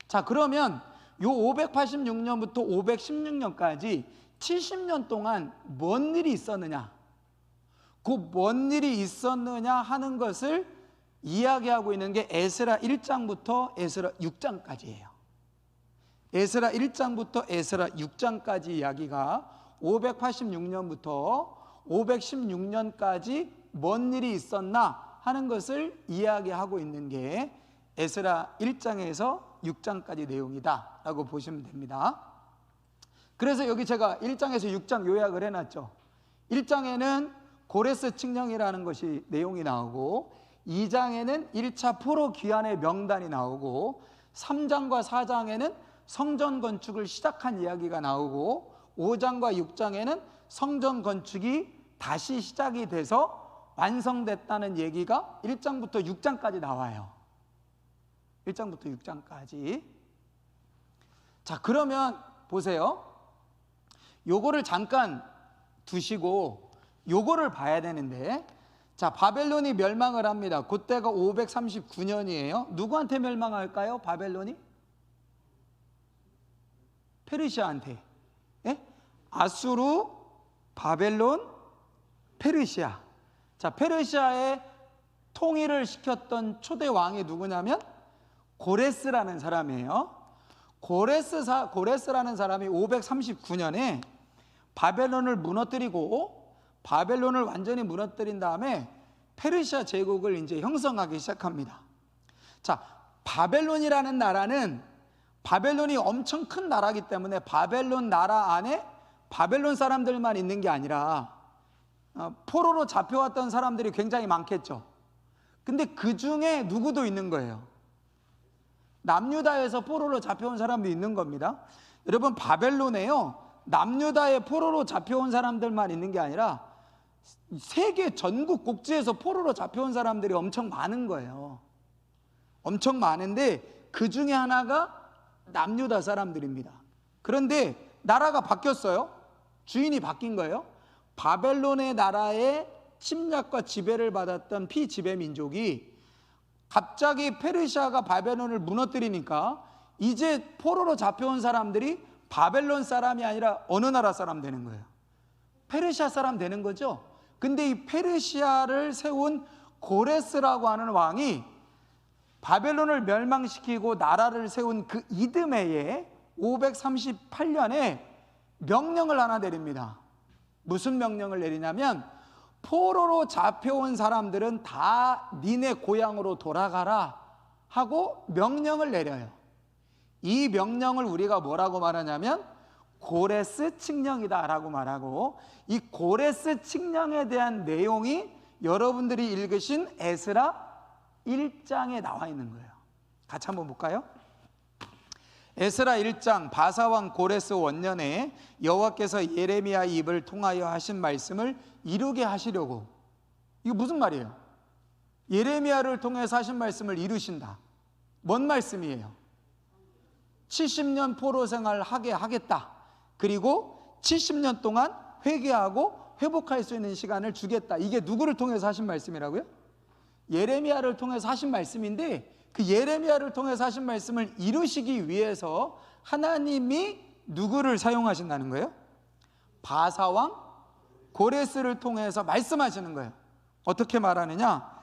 자, 그러면 요 586년부터 516년까지 70년 동안 뭔 일이 있었느냐, 그 뭔 일이 있었느냐 하는 것을 이야기하고 있는 게 에스라 1장부터 에스라 6장까지예요. 에스라 1장부터 에스라 6장까지 이야기가 586년부터 516년까지 뭔 일이 있었나 하는 것을 이야기하고 있는 게 에스라 1장에서 6장까지 내용이다 라고 보시면 됩니다. 그래서 여기 제가 1장에서 6장 요약을 해놨죠. 1장에는 고레스 칙령이라는 것이 내용이 나오고, 2장에는 1차 포로 귀환의 명단이 나오고, 3장과 4장에는 성전 건축을 시작한 이야기가 나오고, 5장과 6장에는 성전 건축이 다시 시작이 돼서 완성됐다는 얘기가 1장부터 6장까지 나와요. 1장부터 6장까지. 자, 그러면 보세요. 요거를 잠깐 두시고 요거를 봐야 되는데, 자, 바벨론이 멸망을 합니다. 그때가 539년이에요. 누구한테 멸망할까요? 바벨론이? 페르시아한테. 예? 아수르, 바벨론, 페르시아. 자, 페르시아의 통일을 시켰던 초대 왕이 누구냐면 고레스라는 사람이에요. 고레스라는 사람이 539년에 바벨론을 무너뜨리고, 바벨론을 완전히 무너뜨린 다음에 페르시아 제국을 이제 형성하기 시작합니다. 자, 바벨론이라는 나라는, 바벨론이 엄청 큰 나라이기 때문에 바벨론 나라 안에 바벨론 사람들만 있는 게 아니라 포로로 잡혀왔던 사람들이 굉장히 많겠죠. 근데 그 중에 누구도 있는 거예요. 남유다에서 포로로 잡혀온 사람도 있는 겁니다. 여러분, 바벨론에요, 남유다의 포로로 잡혀온 사람들만 있는 게 아니라 세계 전국 곡지에서 포로로 잡혀온 사람들이 엄청 많은 거예요. 엄청 많은데 그 중에 하나가 남유다 사람들입니다. 그런데 나라가 바뀌었어요. 주인이 바뀐 거예요. 바벨론의 나라에 침략과 지배를 받았던 피지배 민족이 갑자기 페르시아가 바벨론을 무너뜨리니까 이제 포로로 잡혀온 사람들이 바벨론 사람이 아니라 어느 나라 사람 되는 거예요? 페르시아 사람 되는 거죠. 근데 이 페르시아를 세운 고레스라고 하는 왕이 바벨론을 멸망시키고 나라를 세운 그 이듬해에 538년에 명령을 하나 내립니다. 무슨 명령을 내리냐면, 포로로 잡혀온 사람들은 다 니네 고향으로 돌아가라 하고 명령을 내려요. 이 명령을 우리가 뭐라고 말하냐면 고레스 칙령이다 라고 말하고, 이 고레스 칙령에 대한 내용이 여러분들이 읽으신 에스라 1장에 나와 있는 거예요. 같이 한번 볼까요? 에스라 1장, 바사왕 고레스 원년에 여호와께서 예레미야 입을 통하여 하신 말씀을 이루게 하시려고. 이거 무슨 말이에요? 예레미야를 통해서 하신 말씀을 이루신다. 뭔 말씀이에요? 70년 포로 생활 하게 하겠다. 그리고 70년 동안 회개하고 회복할 수 있는 시간을 주겠다. 이게 누구를 통해서 하신 말씀이라고요? 예레미야를 통해서 하신 말씀인데, 그 예레미야를 통해서 하신 말씀을 이루시기 위해서 하나님이 누구를 사용하신다는 거예요? 바사왕 고레스를 통해서 말씀하시는 거예요. 어떻게 말하느냐?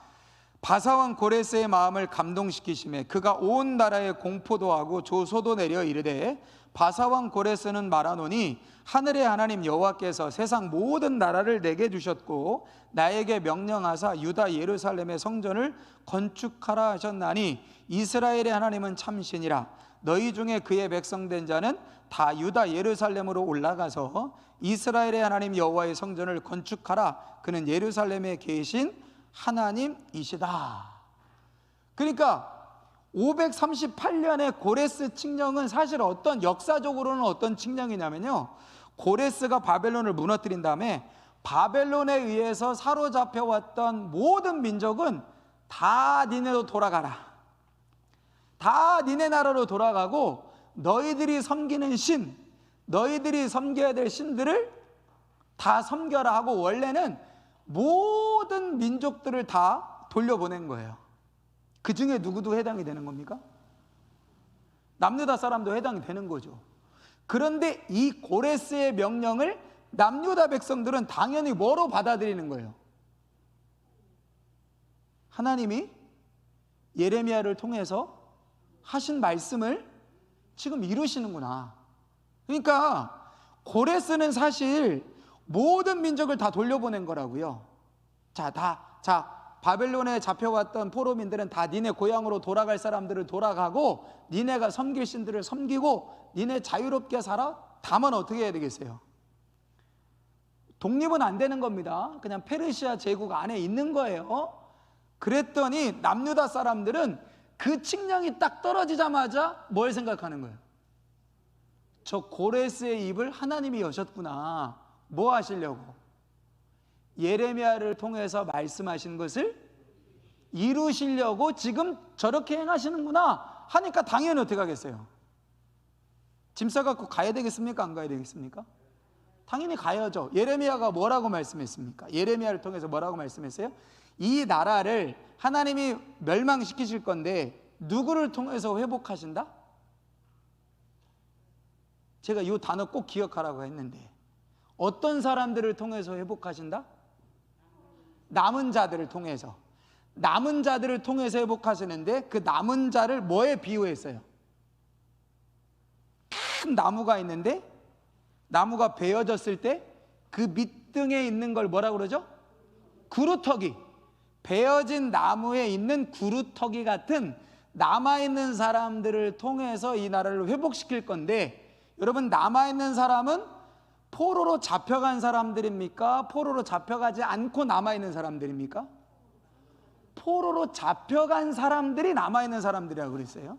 바사왕 고레스의 마음을 감동시키심에 그가 온 나라에 공포도 하고 조소도 내려 이르되, 바사왕 고레스는 말하노니 하늘의 하나님 여호와께서 세상 모든 나라를 내게 주셨고 나에게 명령하사 유다 예루살렘의 성전을 건축하라 하셨나니, 이스라엘의 하나님은 참신이라. 너희 중에 그의 백성된 자는 다 유다 예루살렘으로 올라가서 이스라엘의 하나님 여호와의 성전을 건축하라. 그는 예루살렘에 계신 하나님이시다. 그러니까 538년의 고레스 칙령은 사실 어떤, 역사적으로는 어떤 칙령이냐면요, 고레스가 바벨론을 무너뜨린 다음에 바벨론에 의해서 사로잡혀 왔던 모든 민족은 다 니네로 돌아가라. 다 니네 나라로 돌아가고 너희들이 섬기는 신, 너희들이 섬겨야 될 신들을 다 섬겨라 하고, 원래는 모든 민족들을 다 돌려보낸 거예요. 그 중에 누구도 해당이 되는 겁니까? 남유다 사람도 해당이 되는 거죠. 그런데 이 고레스의 명령을 남유다 백성들은 당연히 뭐로 받아들이는 거예요? 하나님이 예레미야를 통해서 하신 말씀을 지금 이루시는구나. 그러니까 고레스는 사실 모든 민족을 다 돌려보낸 거라고요. 바벨론에 잡혀왔던 포로민들은 다 니네 고향으로 돌아갈 사람들을 돌아가고, 니네가 섬길 신들을 섬기고, 니네 자유롭게 살아? 다만 어떻게 해야 되겠어요? 독립은 안 되는 겁니다. 그냥 페르시아 제국 안에 있는 거예요. 그랬더니 남유다 사람들은 그 칙령이 딱 떨어지자마자 뭘 생각하는 거예요? 저 고레스의 입을 하나님이 여셨구나. 뭐 하시려고? 예레미야를 통해서 말씀하신 것을 이루시려고 지금 저렇게 행하시는구나 하니까 당연히 어떻게 하겠어요? 짐 싸갖고 가야 되겠습니까? 안 가야 되겠습니까? 당연히 가야죠. 예레미야가 뭐라고 말씀했습니까? 예레미야를 통해서 뭐라고 말씀했어요? 이 나라를 하나님이 멸망시키실 건데 누구를 통해서 회복하신다? 제가 이 단어 꼭 기억하라고 했는데, 어떤 사람들을 통해서 회복하신다? 남은 자들을 통해서. 남은 자들을 통해서 회복하시는데, 그 남은 자를 뭐에 비유했어요? 큰 나무가 있는데 나무가 베어졌을 때 그 밑등에 있는 걸 뭐라고 그러죠? 구루터기. 베어진 나무에 있는 구루터기 같은 남아있는 사람들을 통해서 이 나라를 회복시킬 건데, 여러분, 남아있는 사람은 포로로 잡혀간 사람들입니까? 포로로 잡혀가지 않고 남아있는 사람들입니까? 포로로 잡혀간 사람들이 남아있는 사람들이라고 그랬어요.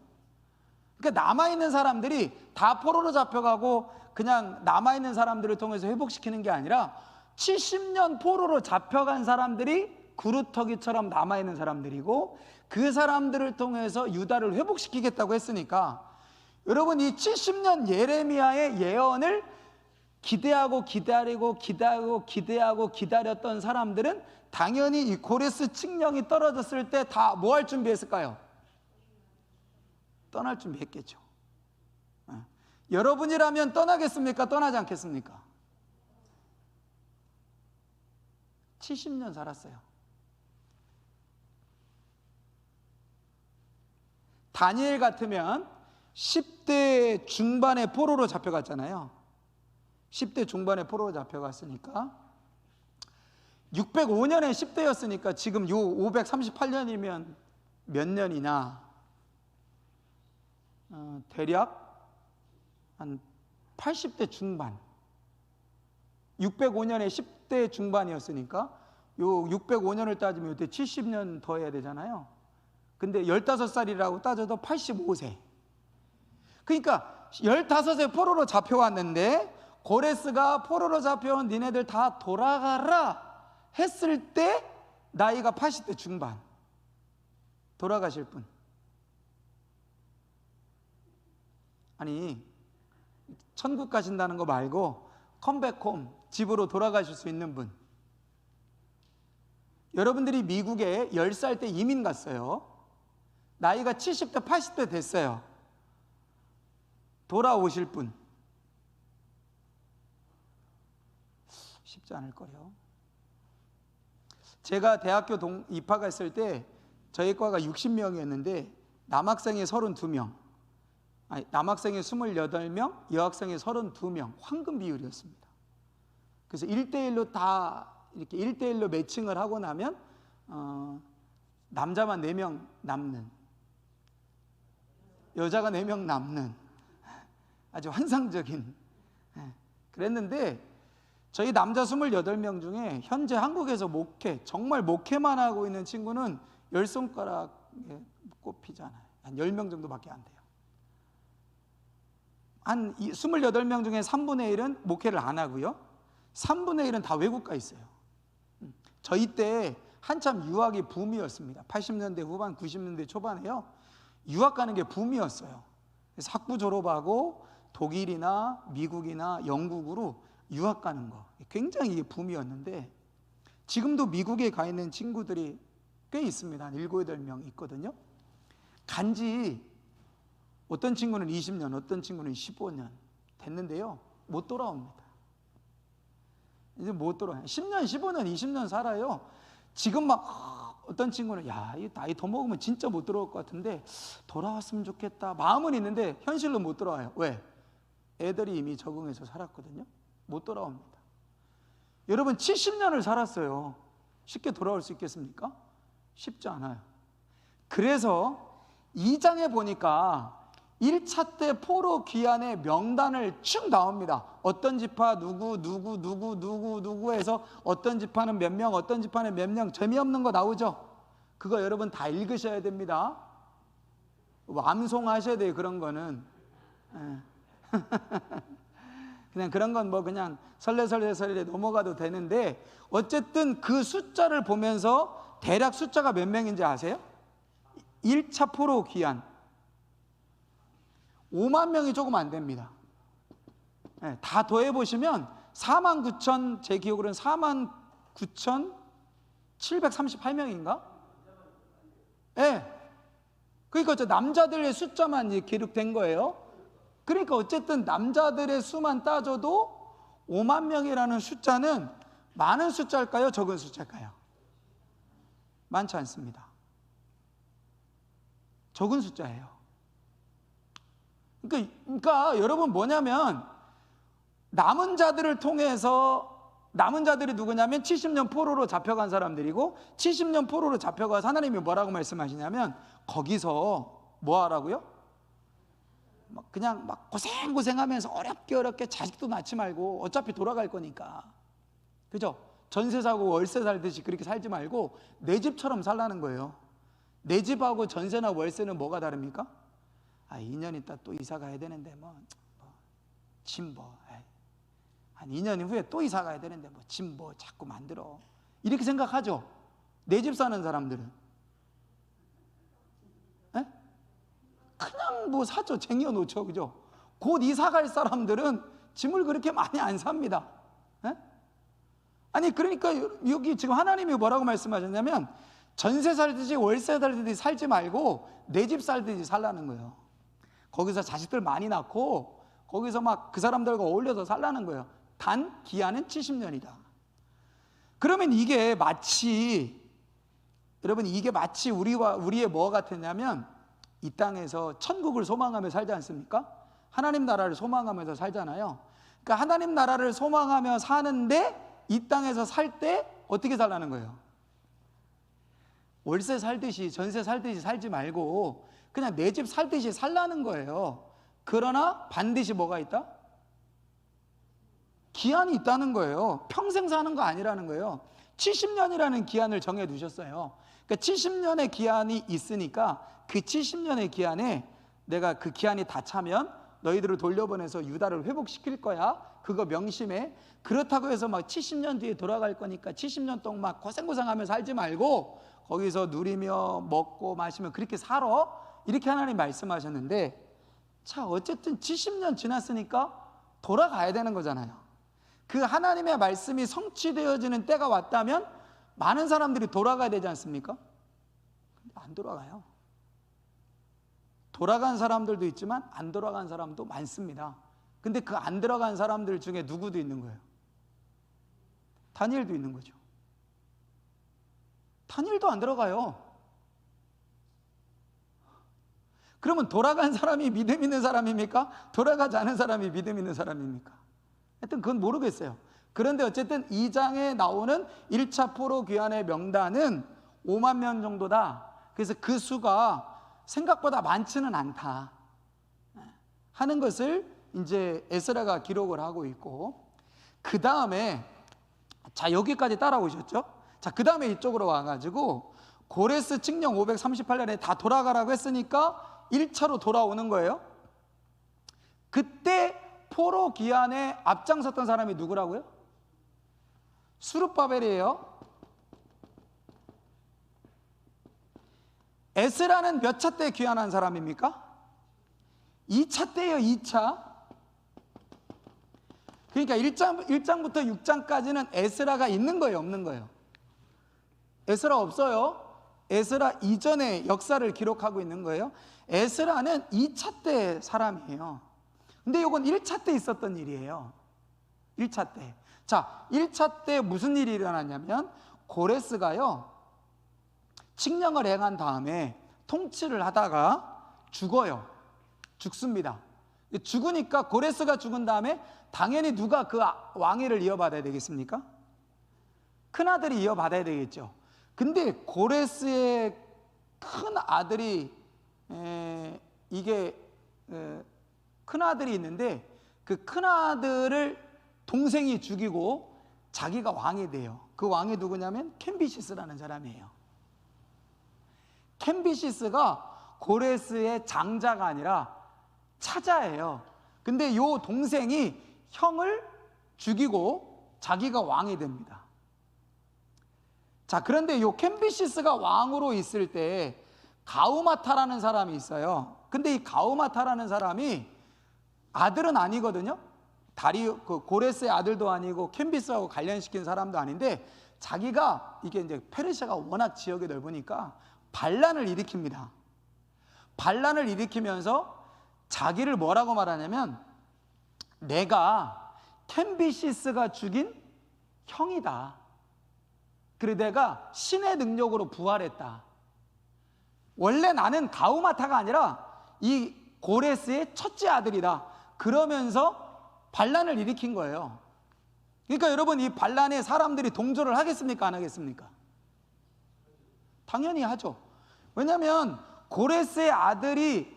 그러니까 남아있는 사람들이 다 포로로 잡혀가고 그냥 남아있는 사람들을 통해서 회복시키는 게 아니라 70년 포로로 잡혀간 사람들이 구루터기처럼 남아있는 사람들이고, 그 사람들을 통해서 유다를 회복시키겠다고 했으니까, 여러분, 이 70년 예레미야의 예언을 기대하고 기다렸던 사람들은 당연히 이 고레스 칙령이 떨어졌을 때 다 뭐 할 준비했을까요? 떠날 준비했겠죠. 여러분이라면 떠나겠습니까? 떠나지 않겠습니까? 70년 살았어요. 다니엘 같으면 10대 중반에 포로로 잡혀갔잖아요. 10대 중반에 포로로 잡혀갔으니까 605년에 10대였으니까 지금 요 538년이면 몇 년이나, 대략 한 80대 중반. 605년에 10대 중반이었으니까 요 605년을 따지면 이때 70년 더 해야 되잖아요. 근데 15살이라고 따져도 85세. 그러니까 15세 포로로 잡혀왔는데, 고레스가 포로로 잡혀온 니네들 다 돌아가라 했을 때 나이가 80대 중반. 돌아가실 분. 아니, 천국 가신다는 거 말고 컴백홈, 집으로 돌아가실 수 있는 분. 여러분들이 미국에 10살 때 이민 갔어요. 나이가 70대 80대 됐어요. 돌아오실 분. 쉽지 않을 거예요. 제가 대학교 입학했을 때 저희 과가 60명이었는데 남학생이 32명, 남학생이 28명, 여학생이 32명, 황금 비율이었습니다. 그래서 1대1로 다 이렇게 1대1로 매칭을 하고 나면 남자만 4명 남는, 여자가 4명 남는 아주 환상적인, 그랬는데 저희 남자 28명 중에 현재 한국에서 정말 목회만 하고 있는 친구는 10손가락에 꼽히잖아요. 한 10명 정도밖에 안 돼요. 한 28명 중에 3분의 1은 목회를 안 하고요, 3분의 1은 다 외국 가 있어요. 저희 때 한참 유학이 붐이었습니다. 80년대 후반, 90년대 초반에요. 유학 가는 게 붐이었어요. 그래서 학부 졸업하고 독일이나 미국이나 영국으로 유학 가는 거 굉장히 이게 붐이었는데, 지금도 미국에 가 있는 친구들이 꽤 있습니다. 한 7, 8명 있거든요. 간지 어떤 친구는 20년, 어떤 친구는 15년 됐는데요, 못 돌아옵니다. 이제 못 돌아와요. 10년, 15년, 20년 살아요. 지금 막 어떤 친구는 야, 이 나이 더 먹으면 진짜 못 돌아올 것 같은데 돌아왔으면 좋겠다 마음은 있는데 현실로 못 돌아와요. 왜? 애들이 이미 적응해서 살았거든요. 못 돌아옵니다. 여러분 70년을 살았어요. 쉽게 돌아올 수 있겠습니까? 쉽지 않아요. 그래서 2장에 보니까 1차 때 포로 귀환의 명단을 쭉 나옵니다. 어떤 지파 누구 해서 어떤 지파는 몇 명, 어떤 지파는 몇 명, 재미없는 거 나오죠. 그거 여러분 다 읽으셔야 됩니다. 암송하셔야 돼요. 그런 거는 그냥 그런 건 뭐 그냥 설레 넘어가도 되는데, 어쨌든 그 숫자를 보면서 대략 숫자가 몇 명인지 아세요? 1차 포로 귀환 5만 명이 조금 안 됩니다. 네, 다 더해보시면 49,000, 제 기억으로는 49,738명인가? 네. 그러니까 남자들의 숫자만 기록된 거예요. 그러니까 어쨌든 남자들의 수만 따져도 5만 명이라는 숫자는 많은 숫자일까요? 적은 숫자일까요? 많지 않습니다. 적은 숫자예요. 그러니까 여러분 뭐냐면, 남은 자들을 통해서, 남은 자들이 누구냐면 70년 포로로 잡혀간 사람들이고, 70년 포로로 잡혀가서 하나님이 뭐라고 말씀하시냐면, 거기서 뭐 하라고요? 그냥 막 고생하면서 어렵게 자식도 낳지 말고, 어차피 돌아갈 거니까, 그죠? 전세 사고 월세 살듯이 그렇게 살지 말고 내 집처럼 살라는 거예요. 내 집하고 전세나 월세는 뭐가 다릅니까? 2년 있다 또 이사 가야 되는데 한 2년 후에 또 이사 가야 되는데 짐 자꾸 만들어, 이렇게 생각하죠. 내 집 사는 사람들은 그냥 사죠. 쟁여 놓죠. 그죠? 곧 이사 갈 사람들은 짐을 그렇게 많이 안 삽니다. 아니 그러니까 여기 지금 하나님이 뭐라고 말씀하셨냐면, 전세 살듯이 월세 살듯이 살지 말고 내 집 살듯이 살라는 거예요. 거기서 자식들 많이 낳고 거기서 막 그 사람들과 어울려서 살라는 거예요. 단 기한은 70년이다. 그러면 이게 마치 우리의 뭐 같았냐면, 이 땅에서 천국을 소망하며 살지 않습니까? 하나님 나라를 소망하면서 살잖아요. 그러니까 하나님 나라를 소망하며 사는데, 이 땅에서 살 때 어떻게 살라는 거예요? 월세 살듯이 전세 살듯이 살지 말고 그냥 내 집 살듯이 살라는 거예요. 그러나 반드시 뭐가 있다? 기한이 있다는 거예요. 평생 사는 거 아니라는 거예요. 70년이라는 기한을 정해 두셨어요. 그러니까 70년의 기한이 있으니까 그 70년의 기한에 내가 그 기한이 다 차면 너희들을 돌려보내서 유다를 회복시킬 거야. 그거 명심해. 그렇다고 해서 막 70년 뒤에 돌아갈 거니까 70년 동안 막 고생하며 살지 말고 거기서 누리며 먹고 마시며 그렇게 살아. 이렇게 하나님 말씀하셨는데, 자 어쨌든 70년 지났으니까 돌아가야 되는 거잖아요. 그 하나님의 말씀이 성취되어지는 때가 왔다면 많은 사람들이 돌아가야 되지 않습니까? 안 돌아가요. 돌아간 사람들도 있지만 안 돌아간 사람도 많습니다. 근데 그 안 들어간 사람들 중에 누구도 있는 거예요? 다니엘도 있는 거죠. 다니엘도 안 들어가요. 그러면 돌아간 사람이 믿음 있는 사람입니까? 돌아가지 않은 사람이 믿음 있는 사람입니까? 하여튼 그건 모르겠어요. 그런데 어쨌든 2장에 나오는 1차 포로 귀환의 명단은 5만 명 정도다. 그래서 그 수가 생각보다 많지는 않다 하는 것을 이제 에스라가 기록을 하고 있고, 그 다음에 자 여기까지 따라오셨죠? 자 그 다음에 이쪽으로 와가지고 고레스 칙령 538년에 다 돌아가라고 했으니까 1차로 돌아오는 거예요. 그때 포로 귀환에 앞장섰던 사람이 누구라고요? 수룹바벨이에요. 에스라는 몇 차 때 귀환한 사람입니까? 2차 때예요. 2차. 그러니까 1장부터 6장까지는 에스라가 있는 거예요, 없는 거예요? 에스라 없어요. 에스라 이전의 역사를 기록하고 있는 거예요. 에스라는 2차 때 사람이에요. 근데 이건 1차 때 있었던 일이에요. 1차 때. 자, 1차 때 무슨 일이 일어났냐면 고레스가요, 칙령을 행한 다음에 통치를 하다가 죽어요. 죽습니다. 죽으니까, 고레스가 죽은 다음에 당연히 누가 그 왕위를 이어받아야 되겠습니까? 큰아들이 이어받아야 되겠죠. 근데 고레스의 큰 아들이 큰아들이 있는데, 그 큰아들을 동생이 죽이고 자기가 왕이 돼요. 그 왕이 누구냐면 캠비시스라는 사람이에요. 캠비시스가 고레스의 장자가 아니라 차자예요. 근데 요 동생이 형을 죽이고 자기가 왕이 됩니다. 자, 그런데 요 캠비시스가 왕으로 있을 때 가우마타라는 사람이 있어요. 근데 이 가우마타라는 사람이 아들은 아니거든요. 고레스의 아들도 아니고 캠비스하고 관련시킨 사람도 아닌데, 자기가, 이게 이제 페르시아가 워낙 지역이 넓으니까 반란을 일으킵니다. 반란을 일으키면서 자기를 뭐라고 말하냐면, 내가 캠비시스가 죽인 형이다. 그리고 내가 신의 능력으로 부활했다. 원래 나는 가우마타가 아니라 이 고레스의 첫째 아들이다. 그러면서 반란을 일으킨 거예요. 그러니까 여러분, 이 반란에 사람들이 동조를 하겠습니까? 안 하겠습니까? 당연히 하죠. 왜냐하면 고레스의 아들이,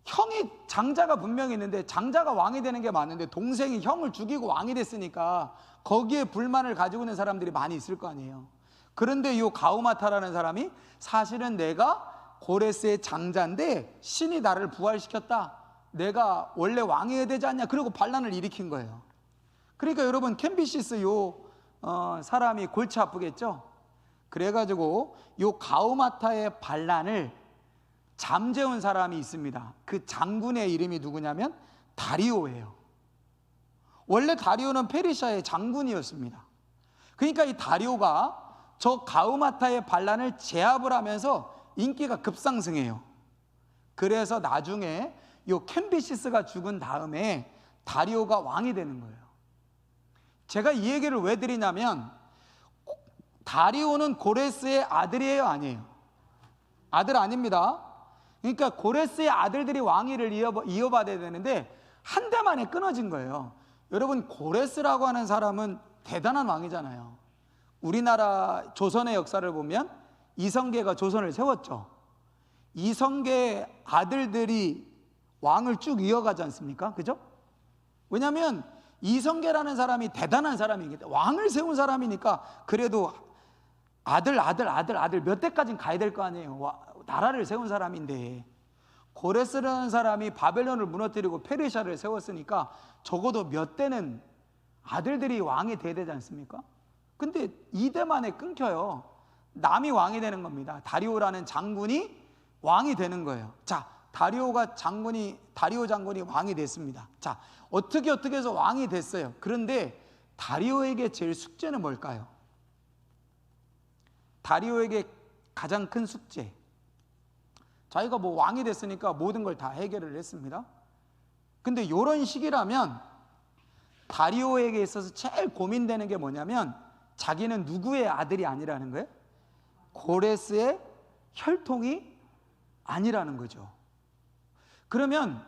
형이 장자가 분명히 있는데 장자가 왕이 되는 게 맞는데 동생이 형을 죽이고 왕이 됐으니까 거기에 불만을 가지고 있는 사람들이 많이 있을 거 아니에요. 그런데 이 가우마타라는 사람이, 사실은 내가 고레스의 장자인데 신이 나를 부활시켰다. 내가 원래 왕이어야 되지 않냐. 그리고 반란을 일으킨 거예요. 그러니까 여러분, 캠비시스 사람이 골치 아프겠죠. 그래가지고 요 가우마타의 반란을 잠재운 사람이 있습니다. 그 장군의 이름이 누구냐면 다리오예요. 원래 다리오는 페르시아의 장군이었습니다. 그러니까 이 다리오가 저 가우마타의 반란을 제압을 하면서 인기가 급상승해요. 그래서 나중에 요 캠비시스가 죽은 다음에 다리오가 왕이 되는 거예요. 제가 이 얘기를 왜 드리냐면, 다리오는 고레스의 아들이에요, 아니에요? 아들 아닙니다. 그러니까 고레스의 아들들이 왕위를 이어받아야 되는데 한 대 만에 끊어진 거예요. 여러분, 고레스라고 하는 사람은 대단한 왕이잖아요. 우리나라 조선의 역사를 보면 이성계가 조선을 세웠죠. 이성계의 아들들이 왕을 쭉 이어가지 않습니까? 그죠? 왜냐하면 이성계라는 사람이 대단한 사람이기 때문에, 왕을 세운 사람이니까 그래도 아들 몇 대까지는 가야 될 거 아니에요. 나라를 세운 사람인데, 고레스라는 사람이 바벨론을 무너뜨리고 페르시아를 세웠으니까 적어도 몇 대는 아들들이 왕이 돼야 되지 않습니까? 근데 2대 만에 끊겨요. 남이 왕이 되는 겁니다. 다리오라는 장군이 왕이 되는 거예요. 자, 다리오 장군이 왕이 됐습니다. 자, 어떻게 해서 왕이 됐어요. 그런데 다리오에게 제일 숙제는 뭘까요? 다리오에게 가장 큰 숙제, 자기가 뭐 왕이 됐으니까 모든 걸 다 해결을 했습니다. 근데 이런 시기라면 다리오에게 있어서 제일 고민되는 게 뭐냐면, 자기는 누구의 아들이 아니라는 거예요? 고레스의 혈통이 아니라는 거죠. 그러면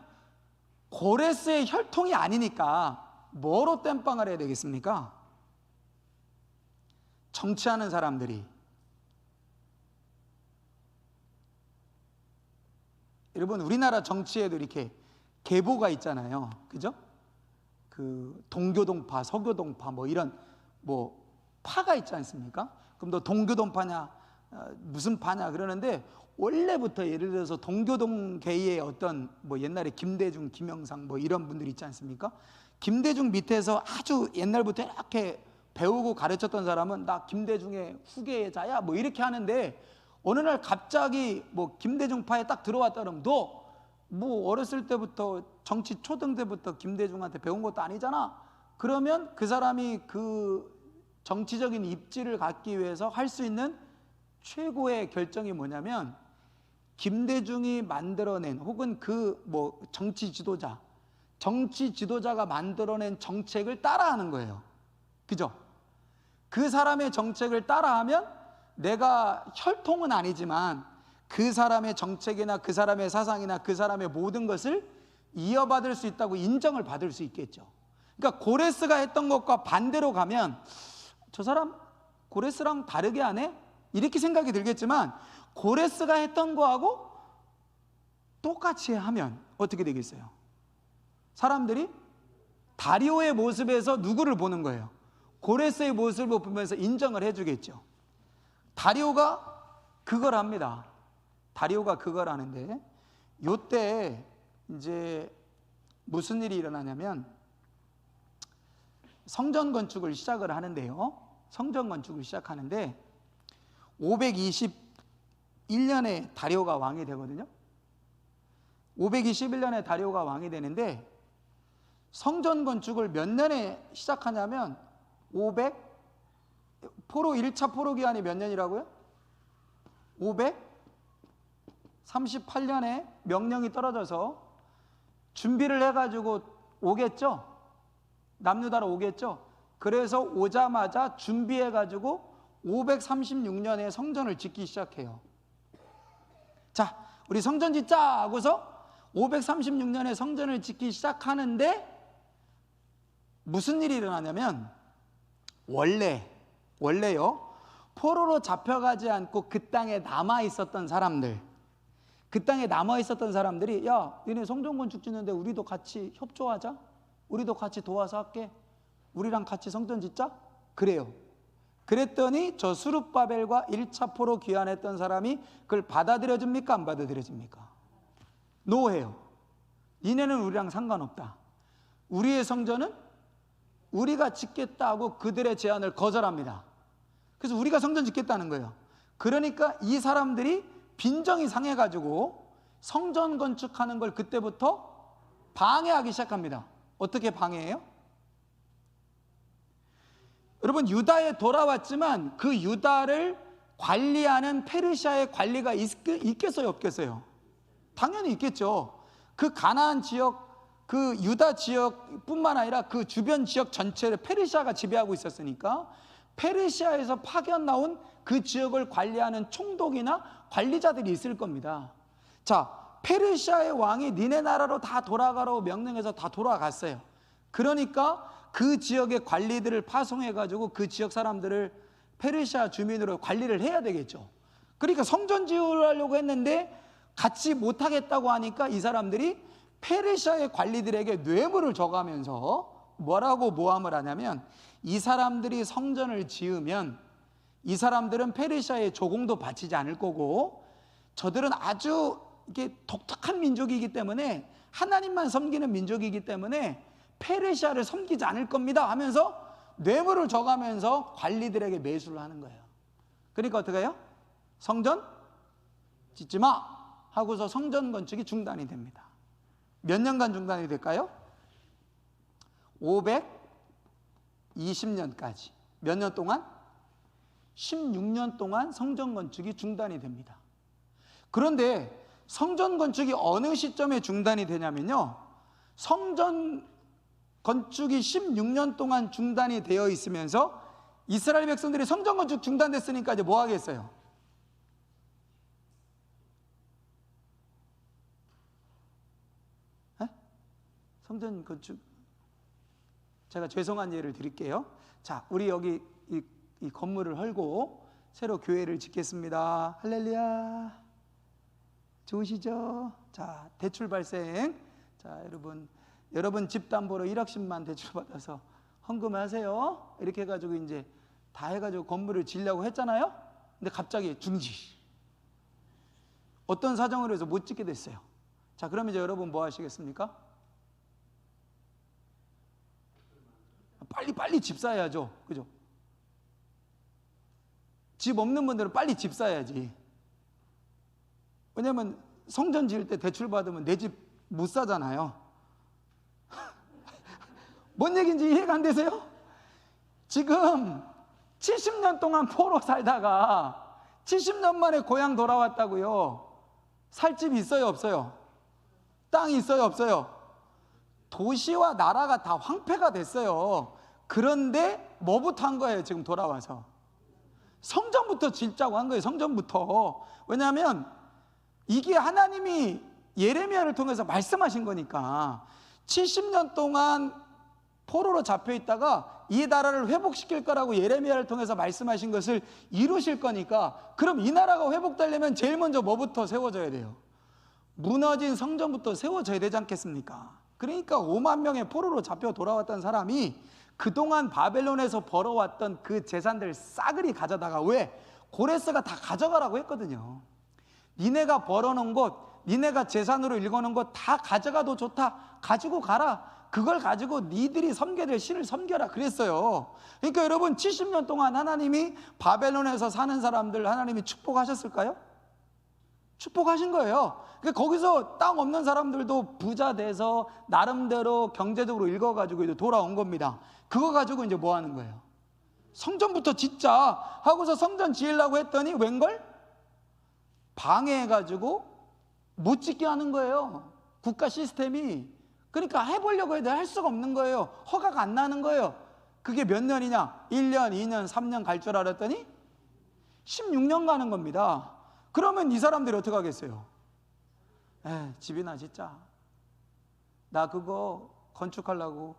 고레스의 혈통이 아니니까 뭐로 땜빵을 해야 되겠습니까? 정치하는 사람들이, 여러분, 우리나라 정치에도 이렇게 계보가 있잖아요. 그죠? 그 동교동파, 서교동파 뭐 이런 뭐 파가 있지 않습니까? 그럼 너 동교동파냐, 무슨 파냐 그러는데, 원래부터 예를 들어서 동교동계의 어떤 뭐 옛날에 김대중, 김영삼 뭐 이런 분들 있지 않습니까? 김대중 밑에서 아주 옛날부터 이렇게 배우고 가르쳤던 사람은 나 김대중의 후계자야 뭐 이렇게 하는데, 어느 날 갑자기 뭐 김대중파에 딱 들어왔다 그러면 너 뭐 어렸을 때부터 정치 초등 때부터 김대중한테 배운 것도 아니잖아. 그러면 그 사람이 그 정치적인 입지를 갖기 위해서 할 수 있는 최고의 결정이 뭐냐면, 김대중이 만들어낸 혹은 그 뭐 정치 지도자가 만들어낸 정책을 따라하는 거예요. 그죠? 그 사람의 정책을 따라하면 내가 혈통은 아니지만 그 사람의 정책이나 그 사람의 사상이나 그 사람의 모든 것을 이어받을 수 있다고 인정을 받을 수 있겠죠. 그러니까 고레스가 했던 것과 반대로 가면 저 사람 고레스랑 다르게 하네? 이렇게 생각이 들겠지만 고레스가 했던 거하고 똑같이 하면 어떻게 되겠어요? 사람들이 다리오의 모습에서 누구를 보는 거예요? 고레스의 모습을 보면서 인정을 해주겠죠. 다리오가 그걸 합니다. 다리오가 그걸 하는데 요때 이제 무슨 일이 일어나냐면 성전 건축을 시작을 하는데요. 성전 건축을 시작하는데 521년에 다리오가 왕이 되거든요. 521년에 다리오가 왕이 되는데 성전 건축을 몇 년에 시작하냐면 포로 1차 포로 기한이 몇 년이라고요? 538년에 명령이 떨어져서 준비를 해가지고 오겠죠. 남유다로 오겠죠. 그래서 오자마자 준비해가지고 536년에 성전을 짓기 시작해요. 자, 우리 성전 짓자 하고서 536년에 성전을 짓기 시작하는데 무슨 일이 일어나냐면 원래요 포로로 잡혀가지 않고 그 땅에 남아 있었던 사람들이 야, 니네 성전 건축 짓는데 우리도 같이 협조하자. 우리도 같이 도와서 할게. 우리랑 같이 성전 짓자. 그래요. 그랬더니 저 스룹바벨과 1차 포로 귀환했던 사람이 그걸 받아들여집니까? 안 받아들여집니까? 노해요. 니네는 우리랑 상관없다. 우리의 성전은 우리가 짓겠다고 그들의 제안을 거절합니다. 그래서 우리가 성전 짓겠다는 거예요. 그러니까 이 사람들이 빈정이 상해가지고 성전 건축하는 걸 그때부터 방해하기 시작합니다. 어떻게 방해해요? 여러분, 유다에 돌아왔지만 그 유다를 관리하는 페르시아의 관리가 있겠어요, 없겠어요? 당연히 있겠죠. 그 가나안 지역, 그 유다 지역뿐만 아니라 그 주변 지역 전체를 페르시아가 지배하고 있었으니까 페르시아에서 파견 나온 그 지역을 관리하는 총독이나 관리자들이 있을 겁니다. 자, 페르시아의 왕이 니네 나라로 다 돌아가라고 명령해서 다 돌아갔어요. 그러니까 그 지역의 관리들을 파송해가지고 그 지역 사람들을 페르시아 주민으로 관리를 해야 되겠죠. 그러니까 성전 지으려고 했는데 같이 못하겠다고 하니까 이 사람들이 페르시아의 관리들에게 뇌물을 줘가면서 뭐라고 모함을 하냐면 이 사람들이 성전을 지으면 이 사람들은 페르시아의 조공도 바치지 않을 거고 저들은 아주 이게 독특한 민족이기 때문에 하나님만 섬기는 민족이기 때문에 페르시아를 섬기지 않을 겁니다 하면서 뇌물을 줘가면서 관리들에게 매수를 하는 거예요. 그러니까 어떻게 해요? 성전 짓지 마 하고서 성전 건축이 중단이 됩니다. 몇 년간 중단이 될까요? 520년까지. 몇 년 동안? 16년 동안 성전 건축이 중단이 됩니다. 그런데 성전 건축이 어느 시점에 중단이 되냐면요, 성전 건축이 16년 동안 중단이 되어 있으면서 이스라엘 백성들이 성전 건축 중단됐으니까 이제 뭐 하겠어요? 성전 건축, 제가 죄송한 예를 드릴게요. 자, 우리 여기 이 건물을 헐고 새로 교회를 짓겠습니다. 할렐루야. 좋으시죠? 자, 대출 발생. 자, 여러분 집담보로 1억씩만 대출 받아서 헌금하세요. 이렇게 해가지고 이제 다 해가지고 건물을 지으려고 했잖아요. 근데 갑자기 중지. 어떤 사정으로 해서 못 짓게 됐어요. 자, 그럼 이제 여러분 뭐 하시겠습니까? 빨리 집 사야죠. 그죠? 집 없는 분들은 빨리 집 사야지. 왜냐면 성전 지을 때 대출 받으면 내 집 못 사잖아요. 뭔 얘기인지 이해가 안 되세요? 지금 70년 동안 포로 살다가 70년 만에 고향 돌아왔다고요. 살 집이 있어요, 없어요? 땅이 있어요, 없어요? 도시와 나라가 다 황폐가 됐어요. 그런데 뭐부터 한 거예요? 지금 돌아와서 성전부터 짓자고 한 거예요. 성전부터. 왜냐하면 이게 하나님이 예레미야를 통해서 말씀하신 거니까. 70년 동안 포로로 잡혀 있다가 이 나라를 회복시킬 거라고 예레미야를 통해서 말씀하신 것을 이루실 거니까, 그럼 이 나라가 회복되려면 제일 먼저 뭐부터 세워져야 돼요? 무너진 성전부터 세워져야 되지 않겠습니까? 그러니까 5만 명의 포로로 잡혀 돌아왔던 사람이 그동안 바벨론에서 벌어왔던 그 재산들 싸그리 가져다가, 왜? 고레스가 다 가져가라고 했거든요. 니네가 벌어놓은 것, 니네가 재산으로 일궈놓은 것 다 가져가도 좋다. 가지고 가라. 그걸 가지고 니들이 섬겨야 될 신을 섬겨라 그랬어요. 그러니까 여러분, 70년 동안 하나님이 바벨론에서 사는 사람들 하나님이 축복하셨을까요? 축복하신 거예요. 그러니까 거기서 땅 없는 사람들도 부자 돼서 나름대로 경제적으로 읽어가지고 이제 돌아온 겁니다. 그거 가지고 이제 뭐 하는 거예요? 성전부터 짓자 하고서 성전 지으려고 했더니 웬걸? 방해해가지고 못 짓게 하는 거예요. 국가 시스템이. 그러니까 해보려고 해도 할 수가 없는 거예요. 허가가 안 나는 거예요. 그게 몇 년이냐? 1년, 2년, 3년 갈 줄 알았더니 16년 가는 겁니다. 그러면 이 사람들이 어떻게 하겠어요? 집이나 짓자. 나 그거 건축하려고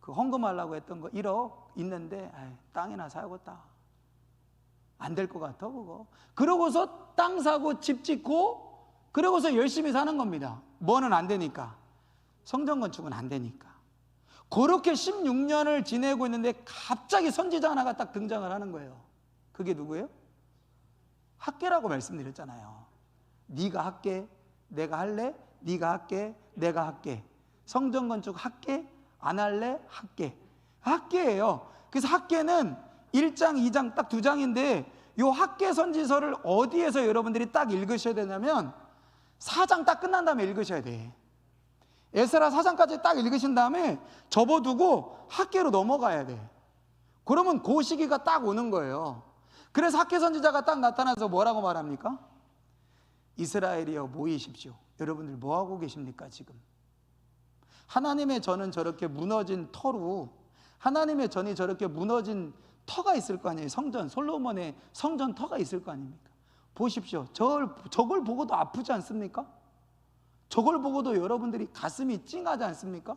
그 헌금하려고 했던 거 1억 있는데 땅이나 사야겠다. 안 될 것 같아 그거. 그러고서 땅 사고 집 짓고 그러고서 열심히 사는 겁니다. 뭐는 안 되니까? 성전 건축은 안 되니까. 그렇게 16년을 지내고 있는데 갑자기 선지자 하나가 딱 등장을 하는 거예요. 그게 누구예요? 학계라고 말씀드렸잖아요. 네가 학계, 내가 할래? 네가 학계, 내가 할게. 성전 건축 학계? 안 할래? 학계. 학계예요. 그래서 학계는 1장, 2장 딱 2장인데 요 학계 선지서를 어디에서 여러분들이 딱 읽으셔야 되냐면 4장 딱 끝난 다음에 읽으셔야 돼. 에스라 4장까지 딱 읽으신 다음에 접어두고 학계로 넘어가야 돼. 그러면 그 시기가 딱 오는 거예요. 그래서 학계 선지자가 딱 나타나서 뭐라고 말합니까? 이스라엘이여 모이십시오. 여러분들 뭐하고 계십니까 지금? 하나님의 전은 저렇게 무너진 터로, 하나님의 전이 저렇게 무너진 터가 있을 거 아니에요. 성전, 솔로몬의 성전 터가 있을 거 아닙니까? 보십시오. 저걸 보고도 아프지 않습니까? 저걸 보고도 여러분들이 가슴이 찡하지 않습니까?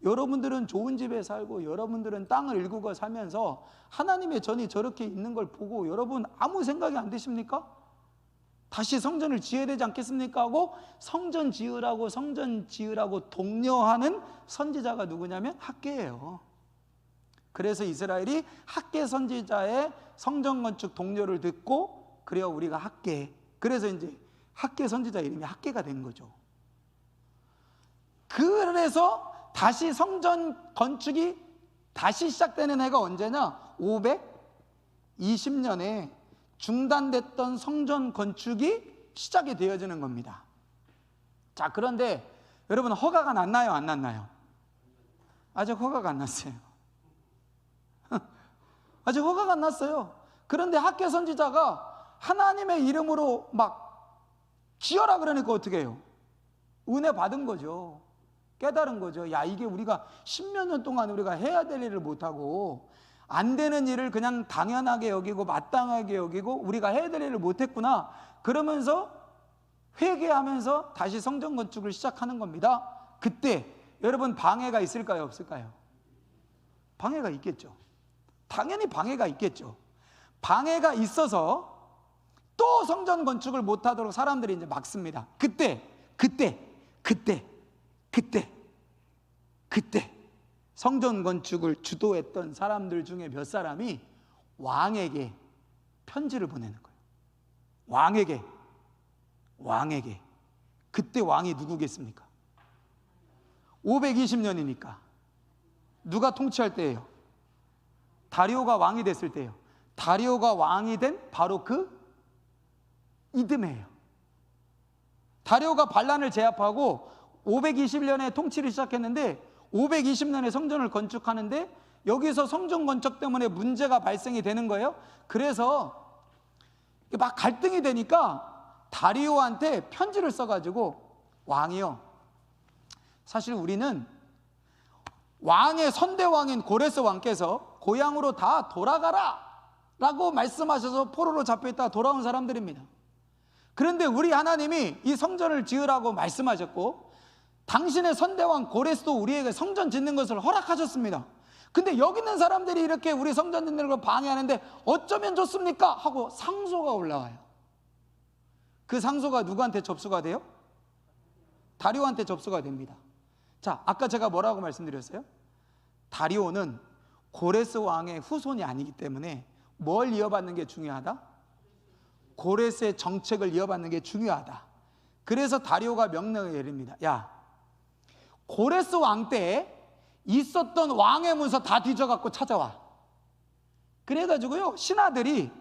여러분들은 좋은 집에 살고 여러분들은 땅을 일구고 살면서 하나님의 전이 저렇게 있는 걸 보고 여러분 아무 생각이 안 드십니까? 다시 성전을 지어야 되지 않겠습니까? 하고 성전 지으라고 독려하는 선지자가 누구냐면 학계예요. 그래서 이스라엘이 학계 선지자의 성전 건축 독려를 듣고, 그래요 우리가 학계, 그래서 이제 학계 선지자 이름이 학계가 된 거죠. 그래서 다시 성전 건축이 다시 시작되는 해가 언제냐? 520년에 중단됐던 성전 건축이 시작이 되어지는 겁니다. 자, 그런데 여러분 허가가 났나요? 안 났나요? 아직 허가가 안 났어요. 아직 허가가 안 났어요. 그런데 학계 선지자가 하나님의 이름으로 막 지어라 그러니까 어떻게 해요? 은혜 받은 거죠. 깨달은 거죠. 야, 이게 우리가 10몇 년 동안 우리가 해야 될 일을 못하고 안 되는 일을 그냥 당연하게 여기고 마땅하게 여기고 우리가 해야 될 일을 못했구나. 그러면서 회개하면서 다시 성전 건축을 시작하는 겁니다. 그때 여러분 방해가 있을까요? 없을까요? 방해가 있겠죠. 당연히 방해가 있겠죠. 방해가 있어서 또 성전 건축을 못하도록 사람들이 이제 막습니다. 그때 성전 건축을 주도했던 사람들 중에 몇 사람이 왕에게 편지를 보내는 거예요. 왕에게. 그때 왕이 누구겠습니까? 520년이니까 누가 통치할 때예요? 다리오가 왕이 됐을 때예요. 다리오가 왕이 된 바로 그 이듬해예요. 다리오가 반란을 제압하고 521년에 통치를 시작했는데 520년에 성전을 건축하는데 여기서 성전 건축 때문에 문제가 발생이 되는 거예요. 그래서 막 갈등이 되니까 다리오한테 편지를 써가지고, 왕이요, 사실 우리는 왕의 선대왕인 고레스 왕께서 고향으로 다 돌아가라 라고 말씀하셔서 포로로 잡혀있다가 돌아온 사람들입니다. 그런데 우리 하나님이 이 성전을 지으라고 말씀하셨고, 당신의 선대왕 고레스도 우리에게 성전 짓는 것을 허락하셨습니다. 근데 여기 있는 사람들이 이렇게 우리 성전 짓는 걸 방해하는데 어쩌면 좋습니까? 하고 상소가 올라와요. 그 상소가 누구한테 접수가 돼요? 다리오한테 접수가 됩니다. 자, 아까 제가 뭐라고 말씀드렸어요? 다리오는 고레스 왕의 후손이 아니기 때문에 뭘 이어받는 게 중요하다? 고레스의 정책을 이어받는 게 중요하다. 그래서 다리오가 명령을 내립니다. 야, 고레스 왕 때에 있었던 왕의 문서 다 뒤져갖고 찾아와. 그래가지고요, 신하들이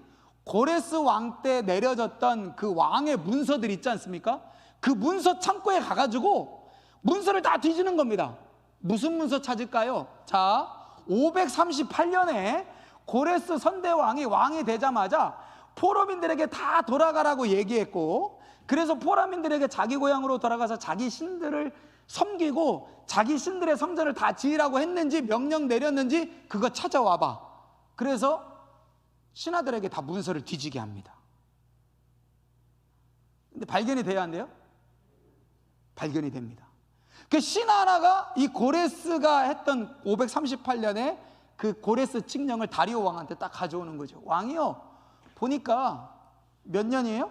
고레스 왕 때 내려졌던 그 왕의 문서들 있지 않습니까? 그 문서 창고에 가가지고 문서를 다 뒤지는 겁니다. 무슨 문서 찾을까요? 자, 538년에 고레스 선대왕이 왕이 되자마자 포로민들에게 다 돌아가라고 얘기했고, 그래서 포로민들에게 자기 고향으로 돌아가서 자기 신들을 섬기고 자기 신들의 성전을 다 지으라고 했는지 명령 내렸는지 그거 찾아와봐. 그래서 신하들에게 다 문서를 뒤지게 합니다. 근데 발견이 돼야 한대요? 발견이 됩니다. 그 신하 하나가 이 고레스가 했던 538년에 그 고레스 칙령을 다리오 왕한테 딱 가져오는 거죠. 왕이요, 보니까 몇 년이에요?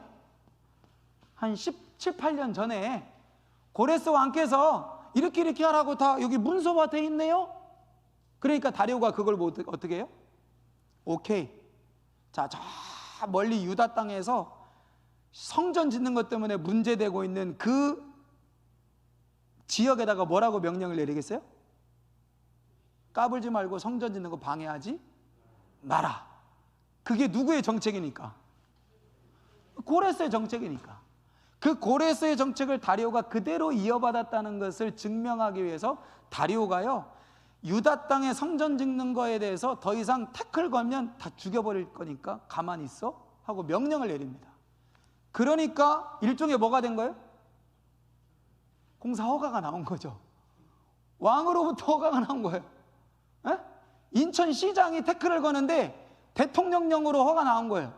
한 17, 18년 전에 고레스 왕께서 이렇게 하라고 다 여기 문서화 돼 있네요. 그러니까 다리오가 그걸 뭐 어떻게 해요? 오케이. 자, 저 멀리 유다 땅에서 성전 짓는 것 때문에 문제되고 있는 그 지역에다가 뭐라고 명령을 내리겠어요? 까불지 말고 성전 짓는 거 방해하지 마라. 그게 누구의 정책이니까? 고레스의 정책이니까. 그 고레스의 정책을 다리오가 그대로 이어받았다는 것을 증명하기 위해서 다리오가요, 유다 땅에 성전 짓는 거에 대해서 더 이상 태클 걸면 다 죽여버릴 거니까 가만히 있어 하고 명령을 내립니다. 그러니까 일종의 뭐가 된 거예요? 공사 허가가 나온 거죠. 왕으로부터 허가가 나온 거예요. 에? 인천시장이 태클을 거는데 대통령령으로 허가 나온 거예요.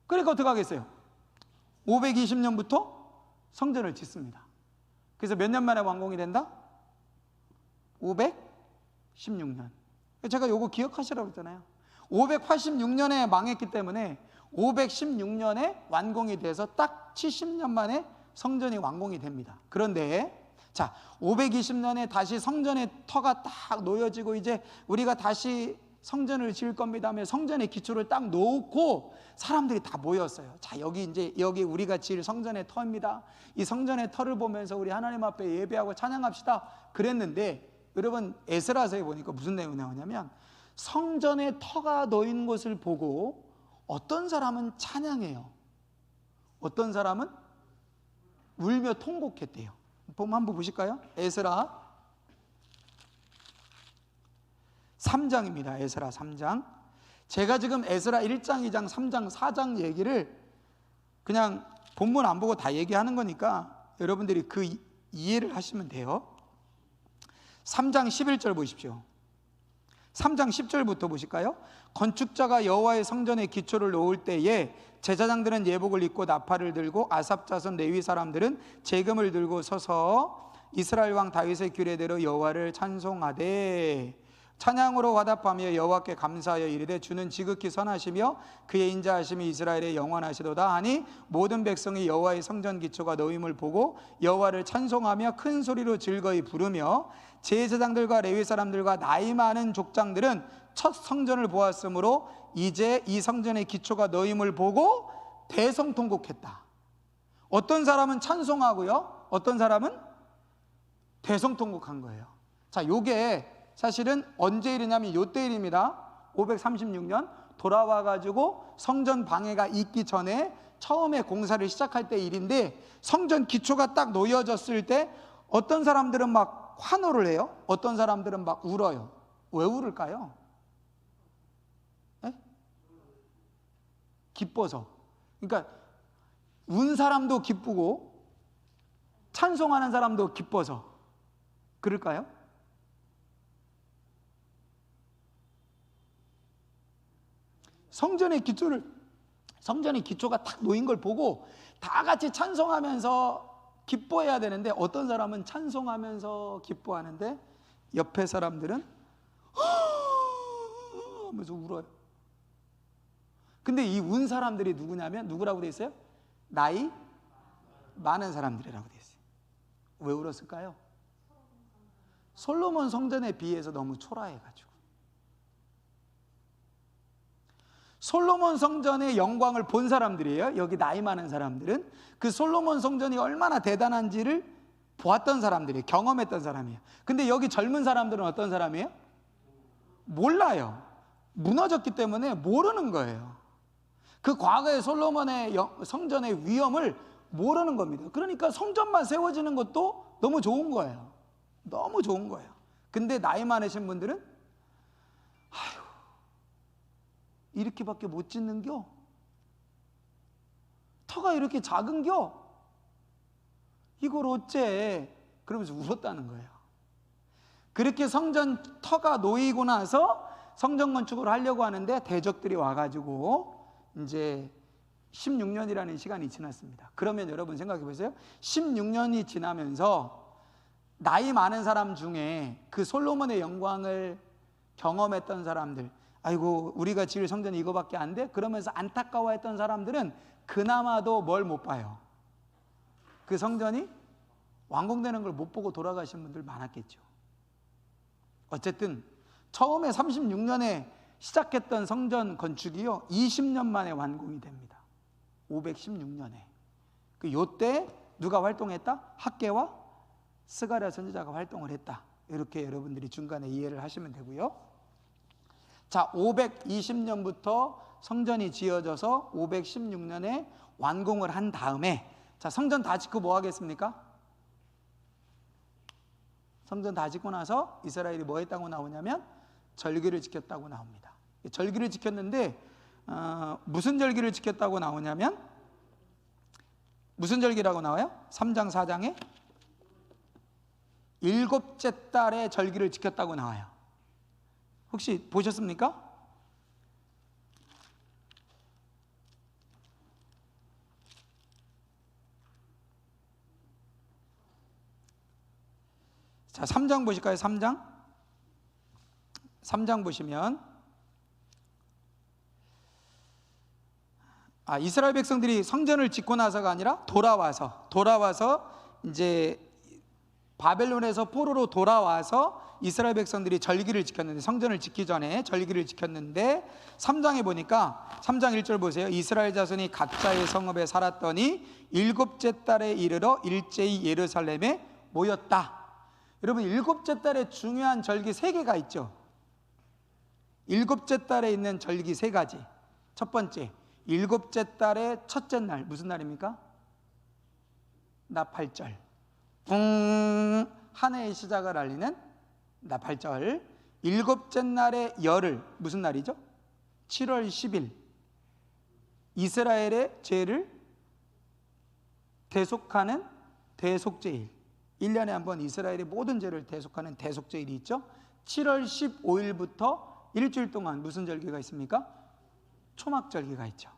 그러니까 어떻게 하겠어요? 520년부터 성전을 짓습니다. 그래서 몇 년 만에 완공이 된다? 516년. 제가 요거 기억하시라고 했잖아요. 586년에 망했기 때문에 516년에 완공이 돼서 딱 70년 만에 성전이 완공이 됩니다. 그런데 자, 520년에 다시 성전의 터가 딱 놓여지고 이제 우리가 다시 성전을 지을 겁니다 하며 성전의 기초를 딱 놓고 사람들이 다 모였어요. 자, 여기 우리가 지을 성전의 터입니다. 이 성전의 터를 보면서 우리 하나님 앞에 예배하고 찬양합시다. 그랬는데 여러분, 에스라서에 보니까 무슨 내용이 나오냐면 성전의 터가 놓인 것을 보고 어떤 사람은 찬양해요. 어떤 사람은 울며 통곡했대요. 한번 보실까요? 에스라 3장입니다. 에스라 3장. 제가 지금 에스라 1장, 2장, 3장, 4장 얘기를 그냥 본문 안 보고 다 얘기하는 거니까 여러분들이 그 이해를 하시면 돼요. 3장 11절 보십시오. 3장 10절부터 보실까요? 건축자가 여호와의 성전의 기초를 놓을 때에 제사장들은 예복을 입고 나팔을 들고 아삽 자손 레위 사람들은 제금을 들고 서서 이스라엘 왕 다윗의 규례대로 여호와를 찬송하되 찬양으로 화답하며 여호와께 감사하여 이르되 주는 지극히 선하시며 그의 인자하심이 이스라엘의 영원하시도다 하니 모든 백성이 여호와의 성전 기초가 놓임을 보고 여호와를 찬송하며 큰 소리로 즐거이 부르며 제사장들과 레위 사람들과 나이 많은 족장들은 첫 성전을 보았으므로 이제 이 성전의 기초가 놓임을 보고 대성통곡했다. 어떤 사람은 찬송하고요, 어떤 사람은 대성통곡한 거예요. 자, 요게 사실은 언제 일이냐면 요때 일입니다. 536년 돌아와가지고 성전 방해가 있기 전에 처음에 공사를 시작할 때 일인데, 성전 기초가 딱 놓여졌을 때 어떤 사람들은 막 환호를 해요. 어떤 사람들은 막 울어요. 왜 울을까요? 네? 기뻐서. 그러니까 운 사람도 기쁘고 찬송하는 사람도 기뻐서 그럴까요? 성전의 기초가 탁 놓인 걸 보고 다 같이 찬송하면서 기뻐해야 되는데 어떤 사람은 찬송하면서 기뻐하는데 옆에 사람들은 하면서 울어요. 근데 이 운 사람들이 누구냐면 누구라고 돼 있어요? 나이 많은 사람들이라고 돼 있어요. 왜 울었을까요? 솔로몬 성전에 비해서 너무 초라해가지고. 솔로몬 성전의 영광을 본 사람들이에요. 여기 나이 많은 사람들은 그 솔로몬 성전이 얼마나 대단한지를 보았던 사람들이에요. 경험했던 사람이에요. 근데 여기 젊은 사람들은 어떤 사람이에요? 몰라요. 무너졌기 때문에 모르는 거예요. 그 과거의 솔로몬의 성전의 위엄을 모르는 겁니다. 그러니까 성전만 세워지는 것도 너무 좋은 거예요. 너무 좋은 거예요. 근데 나이 많으신 분들은 아휴, 이렇게밖에 못 짓는겨? 터가 이렇게 작은겨? 이걸 어째? 그러면서 울었다는 거예요. 그렇게 성전 터가 놓이고 나서 성전 건축을 하려고 하는데 대적들이 와가지고 이제 16년이라는 시간이 지났습니다. 그러면 여러분 생각해 보세요. 16년이 지나면서 나이 많은 사람 중에 그 솔로몬의 영광을 경험했던 사람들, 아이고 우리가 지을 성전이 이거밖에 안 돼? 그러면서 안타까워했던 사람들은 그나마도 뭘 못 봐요? 그 성전이 완공되는 걸 못 보고 돌아가신 분들 많았겠죠. 어쨌든 처음에 36년에 시작했던 성전 건축이요 20년 만에 완공이 됩니다. 516년에. 요때 누가 활동했다? 학개와 스가랴 선지자가 활동을 했다. 이렇게 여러분들이 중간에 이해를 하시면 되고요. 자, 520년부터 성전이 지어져서 516년에 완공을 한 다음에, 자, 성전 다 짓고 뭐 하겠습니까? 성전 다 짓고 나서 이스라엘이 뭐 했다고 나오냐면 절기를 지켰다고 나옵니다. 절기를 지켰는데 무슨 절기를 지켰다고 나오냐면 무슨 절기라고 나와요? 3장 4장에 일곱째 달에 절기를 지켰다고 나와요. 혹시 보셨습니까? 자, 3장 보실까요? 3장 보시면 이스라엘 백성들이 성전을 짓고 나서가 아니라 돌아와서 이제 바벨론에서 포로로 돌아와서 이스라엘 백성들이 절기를 지켰는데, 성전을 짓기 전에 절기를 지켰는데 3장에 보니까 3장 1절 보세요. 이스라엘 자손이 각자의 성읍에 살았더니 일곱째 달에 이르러 일제히 예루살렘에 모였다. 여러분, 일곱째 달에 중요한 절기 3개가 있죠. 일곱째 달에 있는 절기 3가지. 첫 번째, 일곱째 달의 첫째 날, 무슨 날입니까? 나팔절. 한 해의 시작을 알리는 나팔절. 일곱째 날의 열흘, 무슨 날이죠? 7월 10일. 이스라엘의 죄를 대속하는 대속죄일. 1년에 한 번 이스라엘의 모든 죄를 대속하는 대속죄일이 있죠. 7월 15일부터 일주일 동안 무슨 절기가 있습니까? 초막절기가 있죠.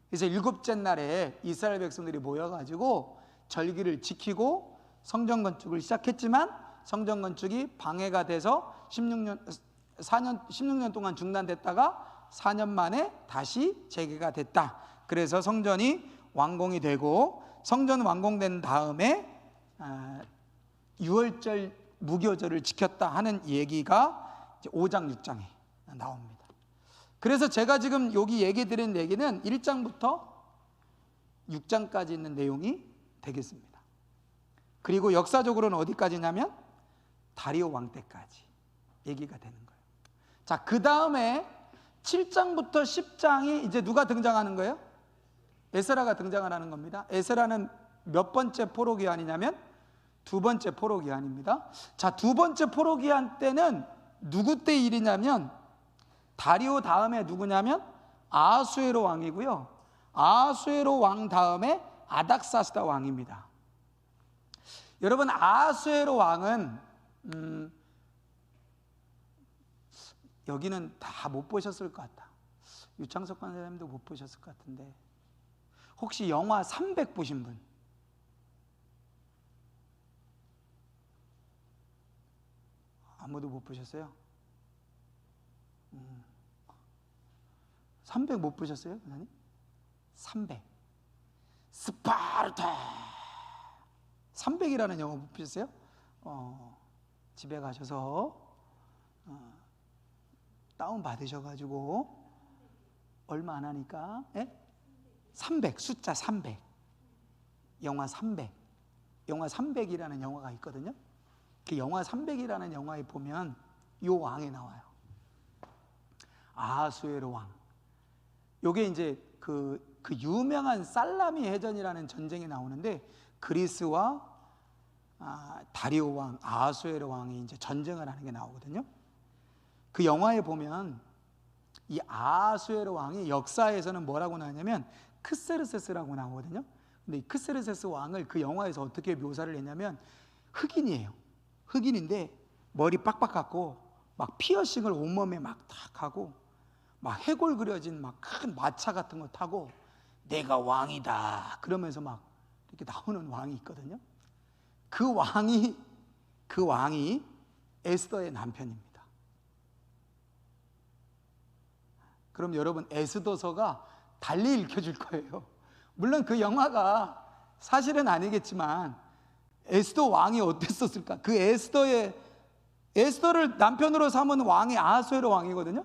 그래서 일곱째 날에 이스라엘 백성들이 모여가지고 절기를 지키고 성전 건축을 시작했지만 성전 건축이 방해가 돼서 16년 동안 중단됐다가 4년 만에 다시 재개가 됐다. 그래서 성전이 완공이 되고, 성전 완공된 다음에 6월절 무교절을 지켰다 하는 얘기가 5장 6장에 나옵니다. 그래서 제가 지금 여기 얘기 드린 얘기는 1장부터 6장까지 있는 내용이 되겠습니다. 그리고 역사적으로는 어디까지냐면 다리오 왕 때까지 얘기가 되는 거예요. 자, 그 다음에 7장부터 10장이 이제 누가 등장하는 거예요? 에스라가 등장을 하는 겁니다. 에스라는 몇 번째 포로 기한이냐면 2번째 포로 기한입니다. 자, 2번째 포로 기한 때는 누구 때 일이냐면 다리오 다음에 누구냐면 아하수에로 왕이고요. 아하수에로 왕 다음에 아닥사스다 왕입니다. 여러분, 아하수에로 왕은 여기는 다 못 보셨을 것 같다. 유창석 권사님도 못 보셨을 것 같은데, 혹시 영화 300 보신 분? 아무도 못 보셨어요? 300 못 보셨어요, 권사님? 300 스파르타 300이라는 영화 못 보셨어요? 집에 가셔서 다운 받으셔가지고 얼마 안 하니까 300 숫자 300 영화 300 영화 300이라는 영화가 있거든요. 그 영화 300이라는 영화에 보면 요 왕이 나와요. 아하수에로 왕. 요게 이제 그 유명한 살라미 해전이라는 전쟁이 나오는데, 그리스와 다리오 왕, 아하수에로 왕이 이제 전쟁을 하는 게 나오거든요. 그 영화에 보면 이 아하수에로 왕이 역사에서는 뭐라고 나오냐면 크세르세스라고 나오거든요. 근데 이 크세르세스 왕을 그 영화에서 어떻게 묘사를 했냐면 흑인이에요. 흑인인데 머리 빡빡 깎고 막 피어싱을 온몸에 막 탁 하고 막 해골 그려진 막 큰 마차 같은 거 타고 내가 왕이다 그러면서 막 이렇게 나오는 왕이 있거든요. 그 왕이 에스더의 남편입니다. 그럼 여러분, 에스더서가 달리 읽혀줄 거예요. 물론 그 영화가 사실은 아니겠지만 에스더 왕이 어땠었을까? 그 에스더를 남편으로 삼은 왕이 아하수에로 왕이거든요.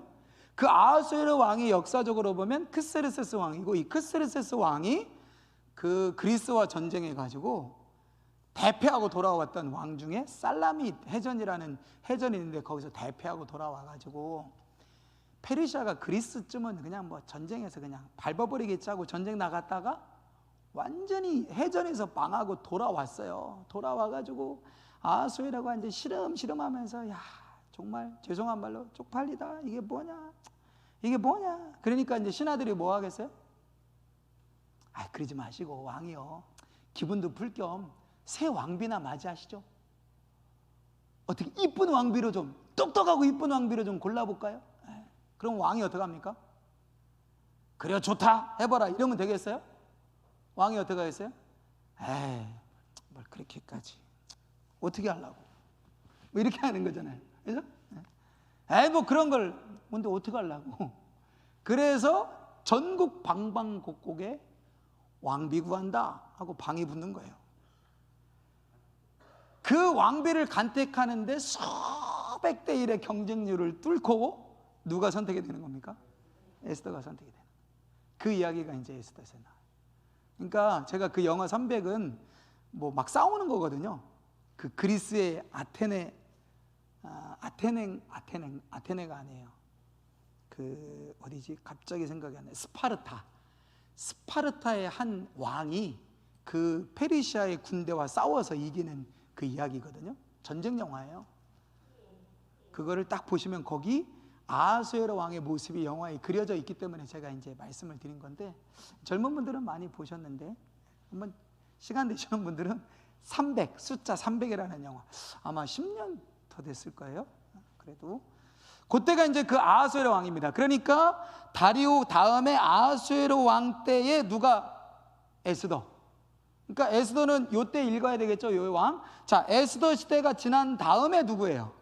그 아하수에로 왕이 역사적으로 보면 크세르세스 왕이고, 이 크세르세스 왕이 그 그리스와 전쟁해 가지고 대패하고 돌아왔던 왕 중에 살라미 해전이라는 해전이 있는데 거기서 대패하고 돌아와 가지고 페르시아가 그리스쯤은 그냥 뭐 전쟁에서 그냥 밟아버리겠지 하고 전쟁 나갔다가 완전히 해전에서 망하고 돌아왔어요. 돌아와가지고 아하수에로가 이제 시름시름하면서 야 정말 죄송한 말로 쪽팔리다, 이게 뭐냐 그러니까 이제 신하들이 뭐 하겠어요? 그러지 마시고 왕이요, 기분도 풀 겸 새 왕비나 맞이하시죠. 어떻게 이쁜 왕비로 좀, 똑똑하고 이쁜 왕비로 좀 골라볼까요? 그럼 왕이 어떡합니까? 그래 좋다 해봐라 이러면 되겠어요? 왕이 어떻게 하겠어요? 뭘 그렇게까지 어떻게 하려고 뭐 이렇게 하는 거잖아요. 그죠? 뭐 그런 걸 근데 어떻게 하려고. 그래서 전국 방방곡곡에 왕비 구한다 하고 방이 붙는 거예요. 그 왕비를 간택하는데 수백 대 1의 경쟁률을 뚫고 누가 선택이 되는 겁니까? 에스더가 선택이 되는. 그 이야기가 이제 에스더에서 나와요. 그러니까 제가 그 영화 300은 뭐 막 싸우는 거거든요. 그 그리스의 아테네가 아니에요. 그 어디지? 갑자기 생각이 안 나요. 스파르타의 한 왕이 그 페르시아의 군대와 싸워서 이기는 그 이야기거든요. 전쟁 영화예요. 그거를 딱 보시면 거기 아하수에로 왕의 모습이 영화에 그려져 있기 때문에 제가 이제 말씀을 드린 건데, 젊은 분들은 많이 보셨는데 한번 시간 되시는 분들은 300 숫자 300이라는 영화, 아마 10년 더 됐을 거예요. 그래도 그때가 이제 그 아하수에로 왕입니다. 그러니까 다리오 다음에 아하수에로 왕 때에 누가? 에스더. 그러니까 에스더는 요때 읽어야 되겠죠, 요 왕. 자, 에스더 시대가 지난 다음에 누구예요?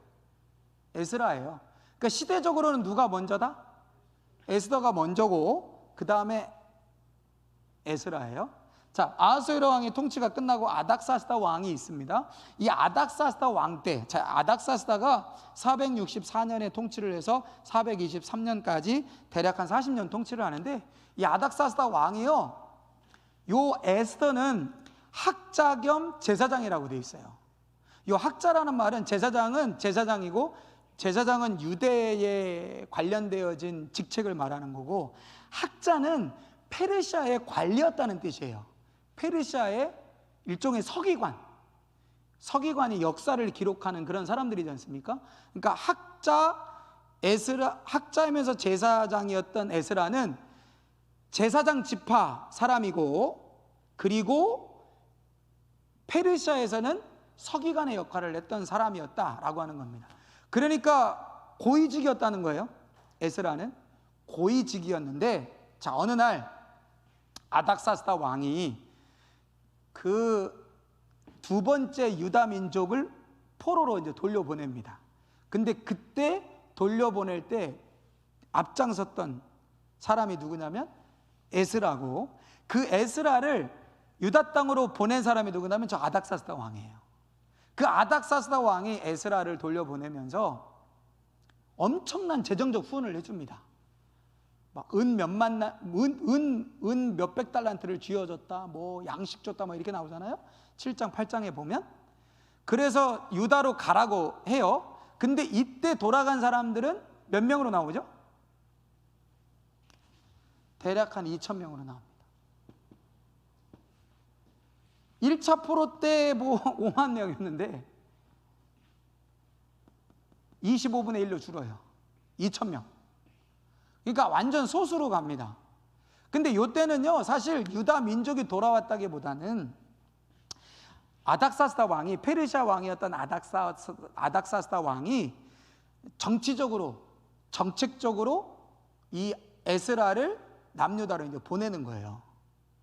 에스라예요. 그러니까 시대적으로는 누가 먼저다? 에스더가 먼저고 그 다음에 에스라예요. 자, 아하수에로 왕의 통치가 끝나고 아닥사스다 왕이 있습니다. 이 아닥사스다 왕 때, 자, 아닥사스다가 464년에 통치를 해서 423년까지 대략 한 40년 통치를 하는데, 이 아닥사스다 왕이요, 요 에스더는 학자 겸 제사장이라고 되어 있어요. 요 학자라는 말은 제사장이고, 제사장은 유대에 관련되어진 직책을 말하는 거고, 학자는 페르시아의 관리였다는 뜻이에요. 페르시아의 일종의 서기관이 역사를 기록하는 그런 사람들이지 않습니까? 그러니까 학자이면서 제사장이었던 에스라는 제사장 지파 사람이고, 그리고 페르시아에서는 서기관의 역할을 했던 사람이었다라고 하는 겁니다. 그러니까 고위직이었다는 거예요. 에스라는 고위직이었는데, 자, 어느 날 아닥사스다 왕이 그 두 번째 유다 민족을 포로로 이제 돌려보냅니다. 근데 그때 돌려보낼 때 앞장섰던 사람이 누구냐면 에스라고, 그 에스라를 유다 땅으로 보낸 사람이 누구냐면 저 아닥사스다 왕이에요. 그 아닥사스다 왕이 에스라를 돌려보내면서 엄청난 재정적 후원을 해줍니다. 막 은 몇백 달란트를 쥐어줬다, 뭐 양식 줬다, 뭐 이렇게 나오잖아요. 7장 8장에 보면. 그래서 유다로 가라고 해요. 근데 이때 돌아간 사람들은 몇 명으로 나오죠? 대략 한 2,000명으로 나옵니다. 1차 포로 때 뭐 5만 명이었는데 25분의 1로 줄어요. 2,000명. 그러니까 완전 소수로 갑니다. 근데 이때는요, 사실 유다 민족이 돌아왔다기보다는 아닥사스다 왕이, 페르시아 왕이었던 아닥사스다 왕이 정치적으로, 정책적으로 이 에스라를 남유다로 이제 보내는 거예요.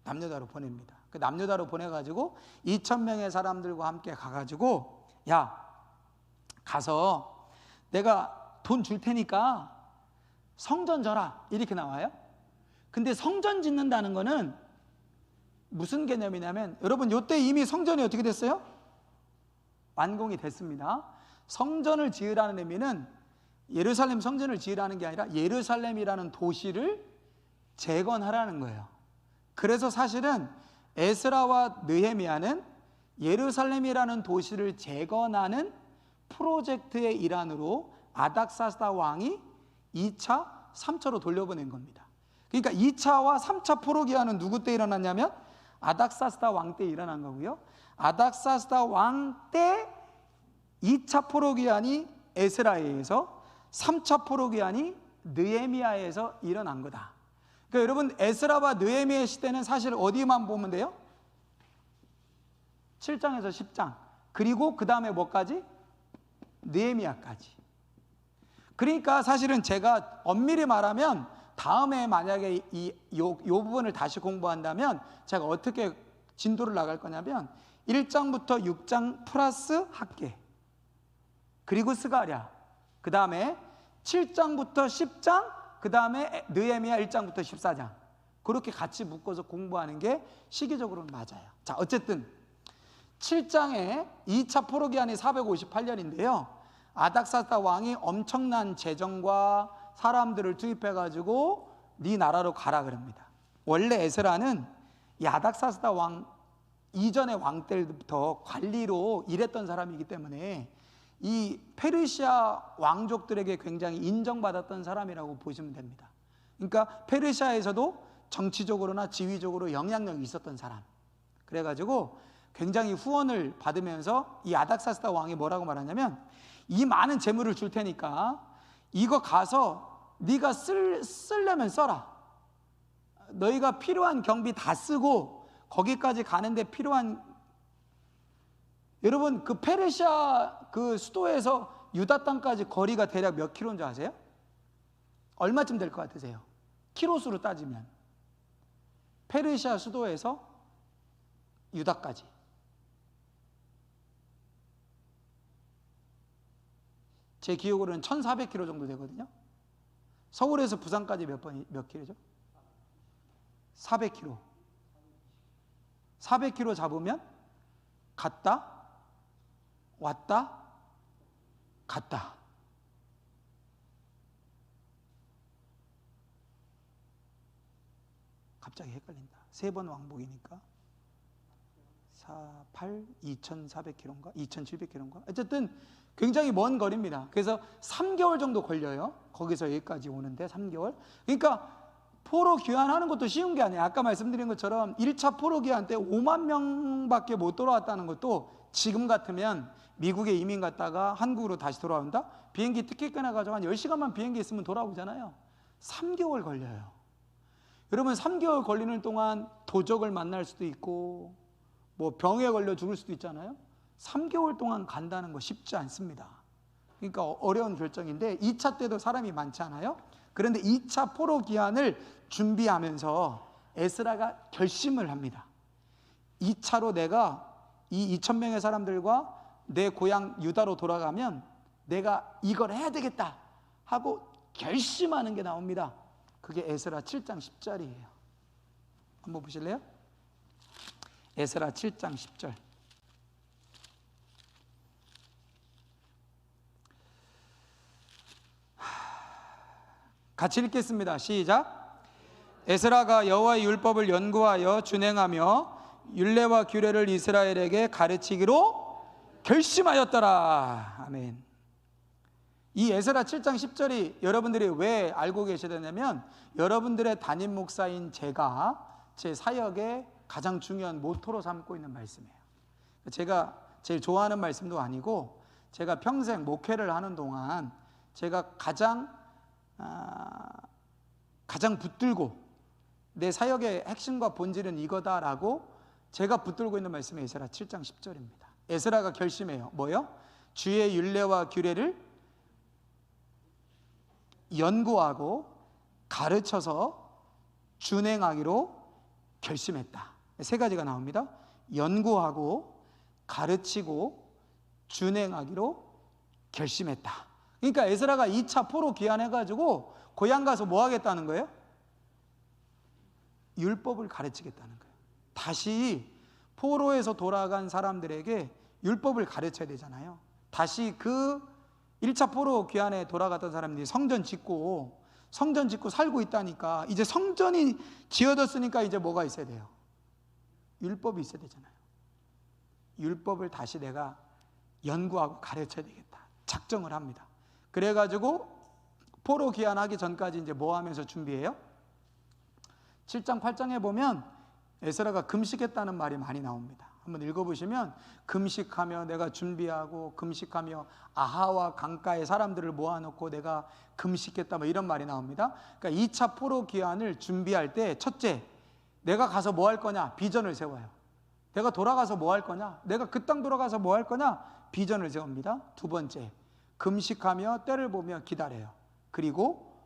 남유다로 보냅니다. 그 남유다로 보내가지고 2,000명의 사람들과 함께 가가지고, 야, 가서 내가 돈 줄 테니까 성전 져라, 이렇게 나와요. 근데 성전 짓는다는 거는 무슨 개념이냐면, 여러분 이때 이미 성전이 어떻게 됐어요? 완공이 됐습니다. 성전을 지으라는 의미는 예루살렘 성전을 지으라는 게 아니라 예루살렘이라는 도시를 재건하라는 거예요. 그래서 사실은 에스라와 느헤미야는 예루살렘이라는 도시를 재건하는 프로젝트의 일환으로 아닥사스다 왕이 2차, 3차로 돌려보낸 겁니다. 그러니까 2차와 3차 포로 기한은 누구 때 일어났냐면 아닥사스다 왕 때 일어난 거고요. 아닥사스다 왕 때 2차 포로 기한이 에스라에 의해서, 3차 포로 기한이 느헤미야에서 일어난 거다. 그러니까 여러분 에스라와 느헤미야 시대는 사실 어디만 보면 돼요? 7장에서 10장. 그리고 그 다음에 뭐까지? 느헤미야까지. 그러니까 사실은 제가 엄밀히 말하면 다음에 만약에 이 부분을 다시 공부한다면 제가 어떻게 진도를 나갈 거냐면 1장부터 6장 플러스 학계, 그리고 스가랴, 그 다음에 7장부터 10장, 그 다음에 느헤미야 1장부터 14장, 그렇게 같이 묶어서 공부하는 게 시기적으로는 맞아요. 자, 어쨌든 7장에 2차 포로 기한이 458년인데요 아닥사스다 왕이 엄청난 재정과 사람들을 투입해가지고 네 나라로 가라 그럽니다. 원래 에스라는 이 아닥사스다 왕 이전의 왕 때부터 관리로 일했던 사람이기 때문에 이 페르시아 왕족들에게 굉장히 인정받았던 사람이라고 보시면 됩니다. 그러니까 페르시아에서도 정치적으로나 지휘적으로 영향력이 있었던 사람. 그래가지고 굉장히 후원을 받으면서 이 아닥사스다 왕이 뭐라고 말하냐면, 이 많은 재물을 줄 테니까 이거 가서 네가 쓰려면 써라. 너희가 필요한 경비 다 쓰고 거기까지 가는데 필요한, 여러분 그 페르시아 그 수도에서 유다 땅까지 거리가 대략 몇 킬로인 줄 아세요? 얼마쯤 될 것 같으세요? 키로수로 따지면 페르시아 수도에서 유다까지 제 기억으로는 1,400km 정도 되거든요. 서울에서 부산까지 몇 킬로죠? 400km. 400km 잡으면 갔다 왔다 갔다. 갑자기 헷갈린다. 3번 왕복이니까 4, 8, 2,400km인가? 2,700km인가? 어쨌든 굉장히 먼 거리입니다. 그래서 3개월 정도 걸려요. 거기서 여기까지 오는데 3개월. 그러니까 포로 귀환하는 것도 쉬운 게 아니에요. 아까 말씀드린 것처럼 1차 포로 귀환 때 5만 명밖에 못 돌아왔다는 것도 지금 같으면 미국에 이민 갔다가 한국으로 다시 돌아온다? 비행기 티켓 끊어가지고 한 10시간만 비행기 있으면 돌아오잖아요. 3개월 걸려요. 여러분 3개월 걸리는 동안 도적을 만날 수도 있고 뭐 병에 걸려 죽을 수도 있잖아요. 3개월 동안 간다는 거 쉽지 않습니다. 그러니까 어려운 결정인데 2차 때도 사람이 많지 않아요? 그런데 2차 포로 귀환을 준비하면서 에스라가 결심을 합니다. 2차로 내가 이 2,000명의 사람들과 내 고향 유다로 돌아가면 내가 이걸 해야 되겠다 하고 결심하는 게 나옵니다. 그게 에스라 7장 10절이에요. 한번 보실래요? 에스라 7장 10절. 같이 읽겠습니다. 시작. 에스라가 여호와의 율법을 연구하여 준행하며 율례와 규례를 이스라엘에게 가르치기로 결심하였더라. 아멘. 이 에스라 7장 10절이 여러분들이 왜 알고 계셔야 되냐면 여러분들의 담임 목사인 제가 제 사역의 가장 중요한 모토로 삼고 있는 말씀이에요. 제가 제일 좋아하는 말씀도 아니고 제가 평생 목회를 하는 동안 제가 가장 붙들고 내 사역의 핵심과 본질은 이거다라고 제가 붙들고 있는 말씀이 에스라 7장 10절입니다. 에스라가 결심해요. 뭐요? 주의 율례와 규례를 연구하고 가르쳐서 준행하기로 결심했다. 세 가지가 나옵니다. 연구하고 가르치고 준행하기로 결심했다. 그러니까 에스라가 2차 포로 귀환해가지고 고향 가서 뭐 하겠다는 거예요? 율법을 가르치겠다는 거예요. 다시 포로에서 돌아간 사람들에게 율법을 가르쳐야 되잖아요. 다시 그 1차 포로 귀환에 돌아갔던 사람들이 성전 짓고 살고 있다니까 이제 성전이 지어졌으니까 이제 뭐가 있어야 돼요? 율법이 있어야 되잖아요. 율법을 다시 내가 연구하고 가르쳐야 되겠다. 작정을 합니다. 그래가지고 포로 귀환하기 전까지 이제 뭐 하면서 준비해요? 7장 8장에 보면 에스라가 금식했다는 말이 많이 나옵니다. 한번 읽어보시면 금식하며 내가 준비하고 금식하며 아하와 강가의 사람들을 모아놓고 내가 금식했다 뭐 이런 말이 나옵니다. 그러니까 2차 포로 귀환을 준비할 때 첫째, 내가 가서 뭐 할 거냐? 비전을 세워요. 내가 돌아가서 뭐 할 거냐? 내가 그 땅 돌아가서 뭐 할 거냐? 비전을 세웁니다. 두 번째, 금식하며 때를 보며 기다려요. 그리고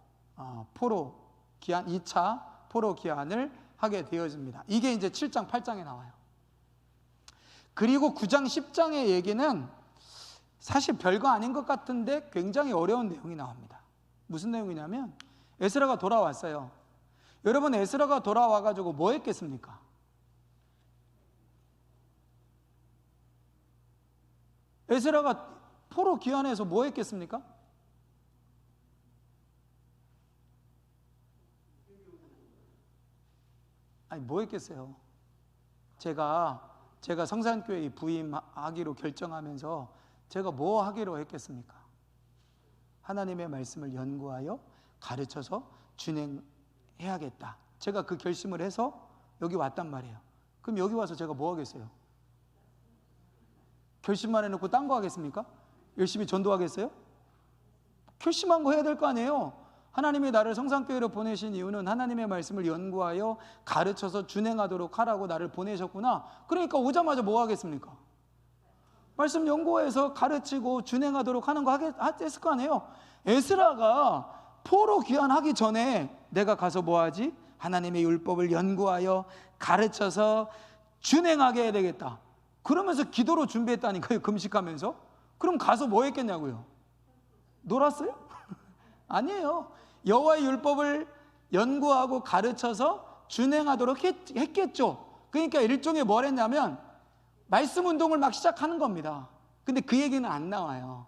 포로 귀환 2차 포로 귀환을 하게 되어집니다. 이게 이제 7장 8장에 나와요. 그리고 9장 10장의 얘기는 사실 별거 아닌 것 같은데 굉장히 어려운 내용이 나옵니다. 무슨 내용이냐면 에스라가 돌아왔어요. 여러분 에스라가 돌아와가지고 뭐 했겠습니까? 에스라가 포로 귀환해서 뭐 했겠습니까? 아니 뭐 했겠어요? 제가 성산교회 부임하기로 결정하면서 제가 뭐 하기로 했겠습니까? 하나님의 말씀을 연구하여 가르쳐서 준행해야겠다. 제가 그 결심을 해서 여기 왔단 말이에요. 그럼 여기 와서 제가 뭐 하겠어요? 결심만 해놓고 딴 거 하겠습니까? 열심히 전도하겠어요? 결심한 거 해야 될 거 아니에요? 하나님이 나를 성산교회로 보내신 이유는 하나님의 말씀을 연구하여 가르쳐서 준행하도록 하라고 나를 보내셨구나. 그러니까 오자마자 뭐 하겠습니까? 말씀 연구해서 가르치고 준행하도록 하는 거 했을 거 아니에요? 에스라가 포로 귀환하기 전에 내가 가서 뭐 하지? 하나님의 율법을 연구하여 가르쳐서 준행하게 해야 되겠다. 그러면서 기도로 준비했다니까요. 금식하면서. 그럼 가서 뭐 했겠냐고요? 놀았어요? 아니에요. 여호와의 율법을 연구하고 가르쳐서 준행하도록 했겠죠. 그러니까 일종의 뭘 했냐면 말씀 운동을 막 시작하는 겁니다. 근데 그 얘기는 안 나와요.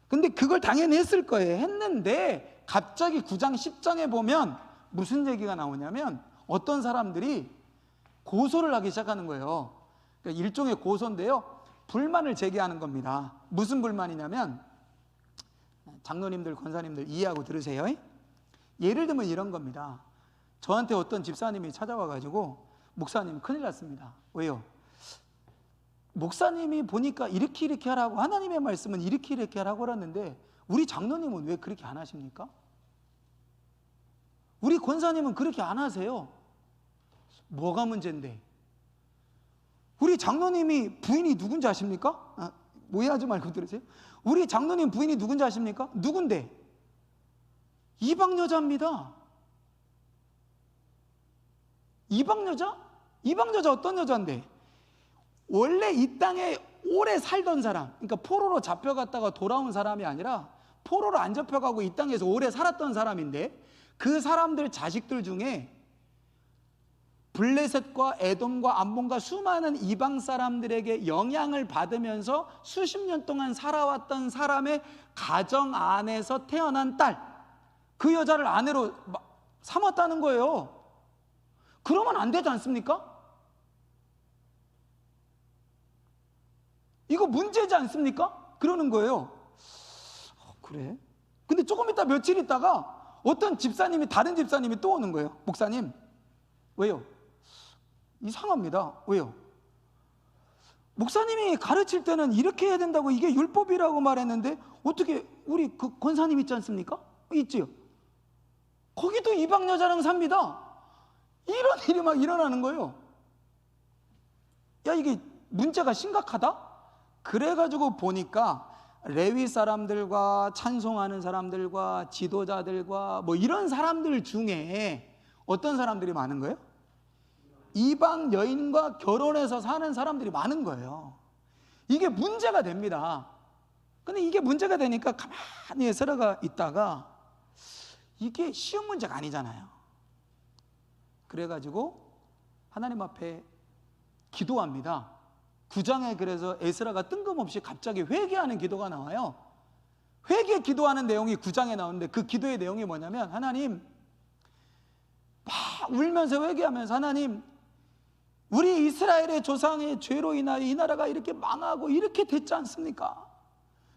근데 그걸 당연히 했을 거예요. 했는데 갑자기 9장 10장에 보면 무슨 얘기가 나오냐면 어떤 사람들이 고소를 하기 시작하는 거예요. 그러니까 일종의 고소인데요. 불만을 제기하는 겁니다. 무슨 불만이냐면 장로님들, 권사님들 이해하고 들으세요. 예를 들면 이런 겁니다. 저한테 어떤 집사님이 찾아와가지고 목사님 큰일 났습니다. 왜요? 목사님이 보니까 이렇게 하라고 하나님의 말씀은 이렇게 하라고 하는데 우리 장로님은 왜 그렇게 안 하십니까? 우리 권사님은 그렇게 안 하세요. 뭐가 문제인데? 우리 장로님이 부인이 누군지 아십니까? 오해하지 말고 들으세요. 우리 장로님 부인이 누군지 아십니까? 누군데? 이방 여자입니다. 이방 여자? 이방 여자 어떤 여자인데? 원래 이 땅에 오래 살던 사람, 그러니까 포로로 잡혀갔다가 돌아온 사람이 아니라 포로로 안 잡혀가고 이 땅에서 오래 살았던 사람인데, 그 사람들 자식들 중에 블레셋과 에돔과 암몬과 수많은 이방 사람들에게 영향을 받으면서 수십 년 동안 살아왔던 사람의 가정 안에서 태어난 딸, 그 여자를 아내로 삼았다는 거예요. 그러면 안 되지 않습니까? 이거 문제지 않습니까? 그러는 거예요. 그래? 근데 조금 있다 며칠 있다가 어떤 집사님이, 다른 집사님이 또 오는 거예요. 목사님, 왜요? 이상합니다. 왜요? 목사님이 가르칠 때는 이렇게 해야 된다고, 이게 율법이라고 말했는데 어떻게 우리 그 권사님 있지 않습니까? 있지요. 거기도 이방 여자랑 삽니다. 이런 일이 막 일어나는 거예요. 야, 이게 문제가 심각하다? 그래가지고 보니까 레위 사람들과 찬송하는 사람들과 지도자들과 뭐 이런 사람들 중에 어떤 사람들이 많은 거예요? 이방 여인과 결혼해서 사는 사람들이 많은 거예요. 이게 문제가 됩니다. 근데 이게 문제가 되니까 가만히 에스라가 있다가, 이게 쉬운 문제가 아니잖아요. 그래가지고 하나님 앞에 기도합니다. 9장에 그래서 에스라가 뜬금없이 갑자기 회개하는 기도가 나와요. 회개 기도하는 내용이 9장에 나오는데, 그 기도의 내용이 뭐냐면, 하나님, 막 울면서 회개하면서, 하나님, 우리 이스라엘의 조상의 죄로 인하여 이 나라가 이렇게 망하고 이렇게 됐지 않습니까?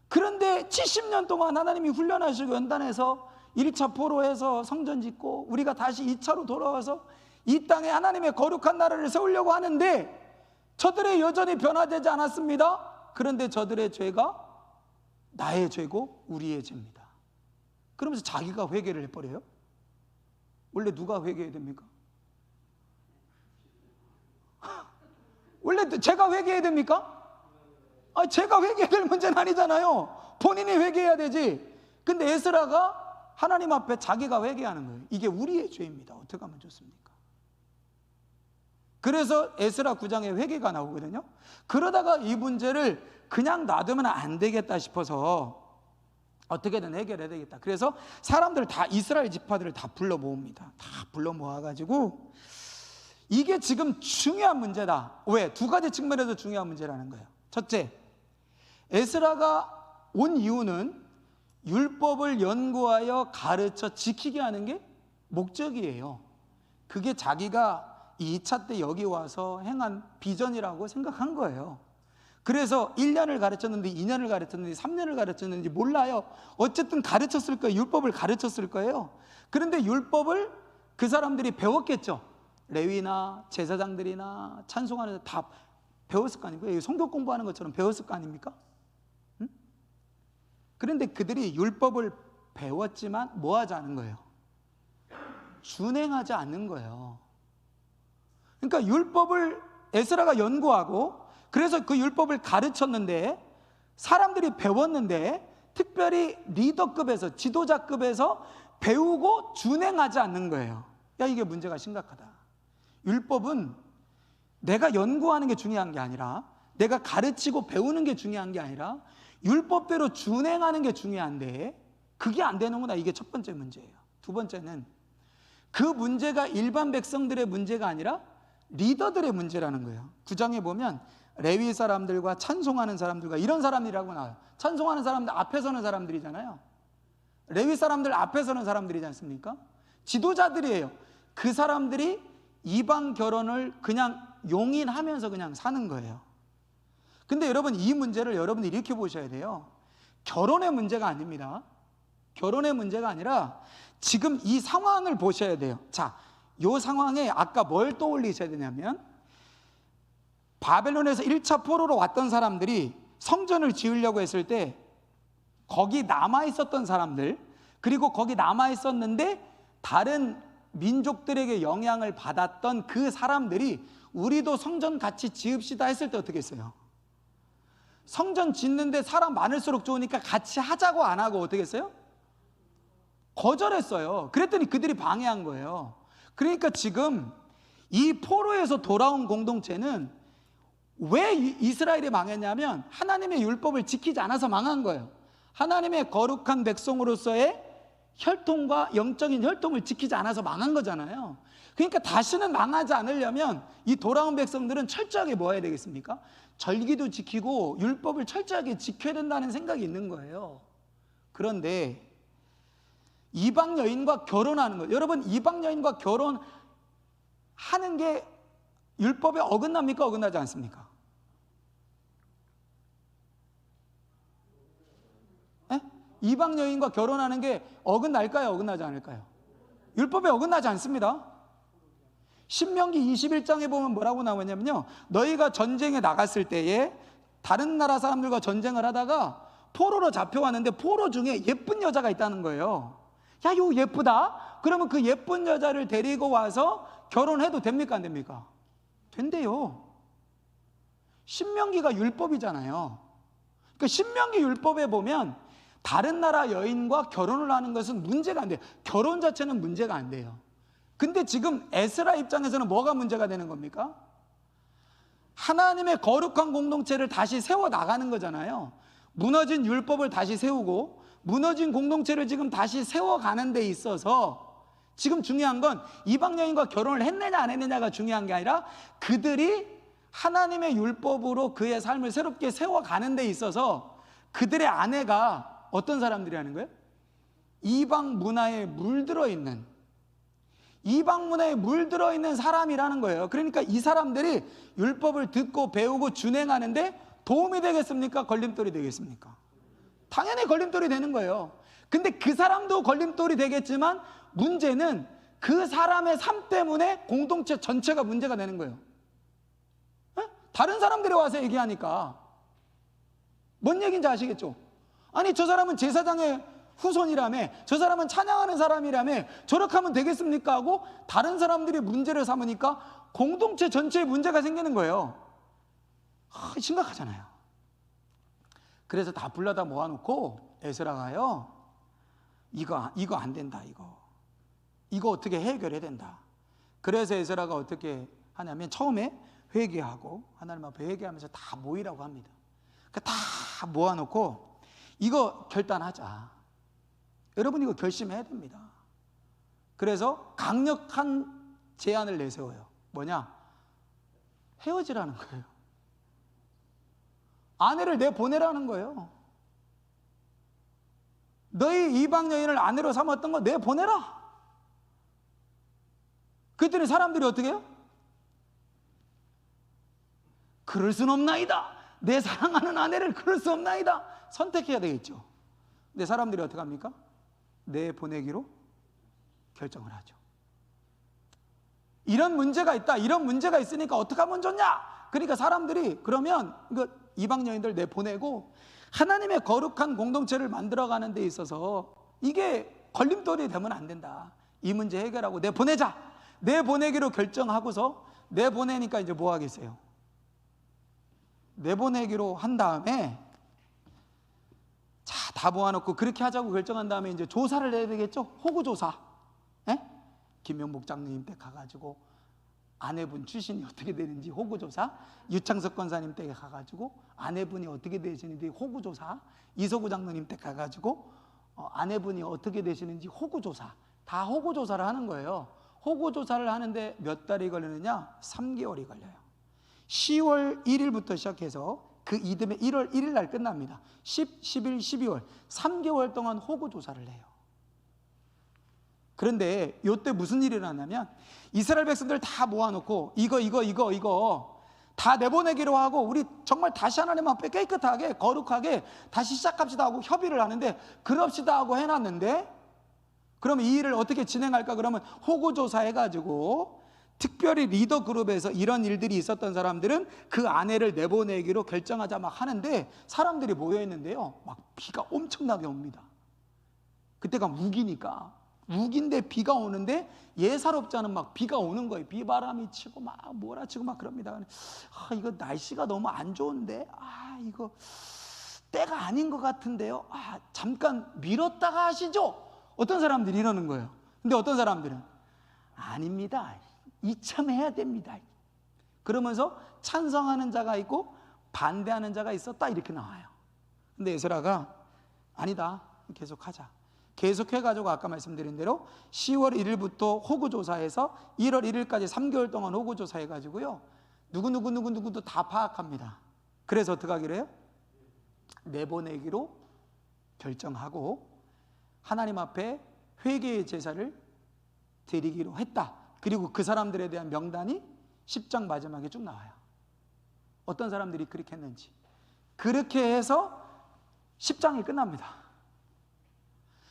그런데 70년 동안 하나님이 훈련하시고 연단해서 1차 포로해서 성전 짓고 우리가 다시 2차로 돌아와서 이 땅에 하나님의 거룩한 나라를 세우려고 하는데 저들의 여전히 변화되지 않았습니다. 그런데 저들의 죄가 나의 죄고 우리의 죄입니다. 그러면서 자기가 회개를 해버려요. 원래 누가 회개해야 됩니까? 원래 제가 회개해야 됩니까? 제가 회개해야 될 문제는 아니잖아요. 본인이 회개해야 되지. 근데 에스라가 하나님 앞에 자기가 회개하는 거예요. 이게 우리의 죄입니다. 어떻게 하면 좋습니까? 그래서 에스라 9장에 회개가 나오거든요. 그러다가 이 문제를 그냥 놔두면 안 되겠다 싶어서 어떻게든 해결해야 되겠다. 그래서 사람들 다, 이스라엘 지파들을 다 불러 모읍니다. 다 불러 모아가지고 이게 지금 중요한 문제다. 왜? 두 가지 측면에서 중요한 문제라는 거예요. 첫째, 에스라가 온 이유는 율법을 연구하여 가르쳐 지키게 하는 게 목적이에요. 그게 자기가 2차 때 여기 와서 행한 비전이라고 생각한 거예요. 그래서 1년을 가르쳤는지 2년을 가르쳤는지 3년을 가르쳤는지 몰라요. 어쨌든 가르쳤을 거예요. 율법을 가르쳤을 거예요. 그런데 율법을 그 사람들이 배웠겠죠. 레위나 제사장들이나 찬송하는 다 배웠을 거 아니고요. 성경 공부하는 것처럼 배웠을 거 아닙니까? 응? 그런데 그들이 율법을 배웠지만 뭐 하지 않은 거예요? 준행하지 않는 거예요. 그러니까 율법을 에스라가 연구하고, 그래서 그 율법을 가르쳤는데, 사람들이 배웠는데 특별히 리더급에서, 지도자급에서 배우고 준행하지 않는 거예요. 야, 이게 문제가 심각하다. 율법은 내가 연구하는 게 중요한 게 아니라, 내가 가르치고 배우는 게 중요한 게 아니라 율법대로 준행하는 게 중요한데 그게 안 되는구나. 이게 첫 번째 문제예요. 두 번째는 그 문제가 일반 백성들의 문제가 아니라 리더들의 문제라는 거예요. 9장에 보면 레위 사람들과 찬송하는 사람들과 이런 사람들이라고 나와요. 찬송하는 사람들 앞에 서는 사람들이잖아요. 레위 사람들 앞에 서는 사람들이지 않습니까? 지도자들이에요. 그 사람들이 이방 결혼을 그냥 용인하면서 그냥 사는 거예요. 근데 여러분, 이 문제를 여러분이 이렇게 보셔야 돼요. 결혼의 문제가 아닙니다. 결혼의 문제가 아니라 지금 이 상황을 보셔야 돼요. 자, 이 상황에 아까 뭘 떠올리셔야 되냐면, 바벨론에서 1차 포로로 왔던 사람들이 성전을 지으려고 했을 때 거기 남아 있었던 사람들, 그리고 거기 남아 있었는데 다른 민족들에게 영향을 받았던 그 사람들이 우리도 성전 같이 지읍시다 했을 때 어떻게 했어요? 성전 짓는데 사람 많을수록 좋으니까 같이 하자고 안 하고 어떻게 했어요? 거절했어요. 그랬더니 그들이 방해한 거예요. 그러니까 지금 이 포로에서 돌아온 공동체는 왜 이스라엘이 망했냐면 하나님의 율법을 지키지 않아서 망한 거예요. 하나님의 거룩한 백성으로서의 혈통과 영적인 혈통을 지키지 않아서 망한 거잖아요. 그러니까 다시는 망하지 않으려면 이 돌아온 백성들은 철저하게 뭐 해야 되겠습니까? 절기도 지키고 율법을 철저하게 지켜야 된다는 생각이 있는 거예요. 그런데 이방 여인과 결혼하는 거, 여러분 이방 여인과 결혼하는 게 율법에 어긋납니까? 어긋나지 않습니까? 에? 이방 여인과 결혼하는 게 어긋날까요? 어긋나지 않을까요? 율법에 어긋나지 않습니다. 신명기 21장에 보면 뭐라고 나오냐면요, 너희가 전쟁에 나갔을 때에 다른 나라 사람들과 전쟁을 하다가 포로로 잡혀왔는데 포로 중에 예쁜 여자가 있다는 거예요. 야, 요 예쁘다? 그러면 그 예쁜 여자를 데리고 와서 결혼해도 됩니까? 안 됩니까? 된대요. 신명기가 율법이잖아요. 그러니까 신명기 율법에 보면 다른 나라 여인과 결혼을 하는 것은 문제가 안 돼요. 결혼 자체는 문제가 안 돼요. 근데 지금 에스라 입장에서는 뭐가 문제가 되는 겁니까? 하나님의 거룩한 공동체를 다시 세워 나가는 거잖아요. 무너진 율법을 다시 세우고 무너진 공동체를 지금 다시 세워가는 데 있어서 지금 중요한 건 이방 여인과 결혼을 했느냐 안 했느냐가 중요한 게 아니라 그들이 하나님의 율법으로 그의 삶을 새롭게 세워가는 데 있어서 그들의 아내가 어떤 사람들이라는 거예요? 이방 문화에 물들어 있는, 이방 문화에 물들어 있는 사람이라는 거예요. 그러니까 이 사람들이 율법을 듣고 배우고 준행하는데 도움이 되겠습니까? 걸림돌이 되겠습니까? 당연히 걸림돌이 되는 거예요. 근데 그 사람도 걸림돌이 되겠지만 문제는 그 사람의 삶 때문에 공동체 전체가 문제가 되는 거예요. 에? 다른 사람들이 와서 얘기하니까 뭔 얘기인지 아시겠죠? 아니, 저 사람은 제사장의 후손이라며, 저 사람은 찬양하는 사람이라며, 저렇게 하면 되겠습니까? 하고 다른 사람들이 문제를 삼으니까 공동체 전체에 문제가 생기는 거예요. 심각하잖아요. 그래서 다 불러다 모아놓고 에스라가요, 이거 안 된다, 이거 어떻게 해결해야 된다. 그래서 에스라가 어떻게 하냐면 처음에 회개하고 하나님 앞에 회개하면서 다 모이라고 합니다. 그러니까 다 모아놓고 이거 결단하자. 여러분 이거 결심해야 됩니다. 그래서 강력한 제안을 내세워요. 뭐냐? 헤어지라는 거예요. 아내를 내보내라는 거예요. 너희 이방 여인을 아내로 삼았던 거 내보내라. 그랬더니 사람들이 어떻게 해요? 그럴 순 없나이다. 내 사랑하는 아내를 그럴 수 없나이다. 선택해야 되겠죠. 근데 사람들이 어떻게 합니까? 내보내기로 결정을 하죠. 이런 문제가 있다, 이런 문제가 있으니까 어떻게 하면 좋냐? 그러니까 사람들이 그러면 이방 여인들 내보내고 하나님의 거룩한 공동체를 만들어가는 데 있어서 이게 걸림돌이 되면 안 된다. 이 문제 해결하고 내보내자. 내보내기로 결정하고서 내보내니까 이제 뭐 하겠어요? 내보내기로 한 다음에 자, 다 모아놓고 그렇게 하자고 결정한 다음에 이제 조사를 해야 되겠죠? 호구조사. 에? 김명복 장로님 때 가가지고 아내분 출신이 어떻게 되는지 호구조사, 유창석 권사님 때 가가지고 아내분이 어떻게 되시는지 호구조사, 이서구 장로님 때 가가지고 아내분이 어떻게 되시는지 호구조사, 다 호구조사를 하는 거예요. 호구조사를 하는데 몇 달이 걸리느냐? 3개월이 걸려요. 10월 1일부터 시작해서 그 이듬해 1월 1일 날 끝납니다. 10, 11, 12월 3개월 동안 호구조사를 해요. 그런데 이때 무슨 일이 일어나냐면 이스라엘 백성들 다 모아놓고 이거 다 내보내기로 하고 우리 정말 다시 하나님 앞에 깨끗하게 거룩하게 다시 시작합시다 하고 협의를 하는데 그럽시다 하고 해놨는데 그러면 이 일을 어떻게 진행할까? 그러면 호구조사 해가지고 특별히 리더 그룹에서 이런 일들이 있었던 사람들은 그 아내를 내보내기로 결정하자 막 하는데 사람들이 모여있는데요, 막 비가 엄청나게 옵니다. 그때가 우기니까 우긴데 비가 오는데 예사롭지 않은 막 비가 오는 거예요. 비바람이 치고 막 몰아치고 막 그럽니다. 이거 날씨가 너무 안 좋은데 이거 때가 아닌 것 같은데요. 잠깐 미뤘다가 하시죠. 어떤 사람들이 이러는 거예요. 근데 어떤 사람들은 아닙니다. 이참해야 됩니다. 그러면서 찬성하는 자가 있고 반대하는 자가 있었다 이렇게 나와요. 근데 에스라가 아니다. 계속하자. 계속해가지고 아까 말씀드린 대로 10월 1일부터 호구조사해서 1월 1일까지 3개월 동안 호구조사해가지고요. 누구도 다 파악합니다. 그래서 어떻게 하기로 해요? 내보내기로 결정하고 하나님 앞에 회개의 제사를 드리기로 했다. 그리고 그 사람들에 대한 명단이 10장 마지막에 쭉 나와요. 어떤 사람들이 그렇게 했는지. 그렇게 해서 10장이 끝납니다.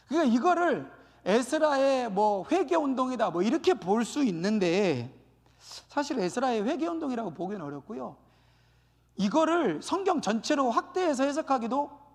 그러니까 이거를 에스라의 회개 운동이다 이렇게 볼 수 있는데 사실 에스라의 회개 운동이라고 보기는 어렵고요. 이거를 성경 전체로 확대해서 해석하기도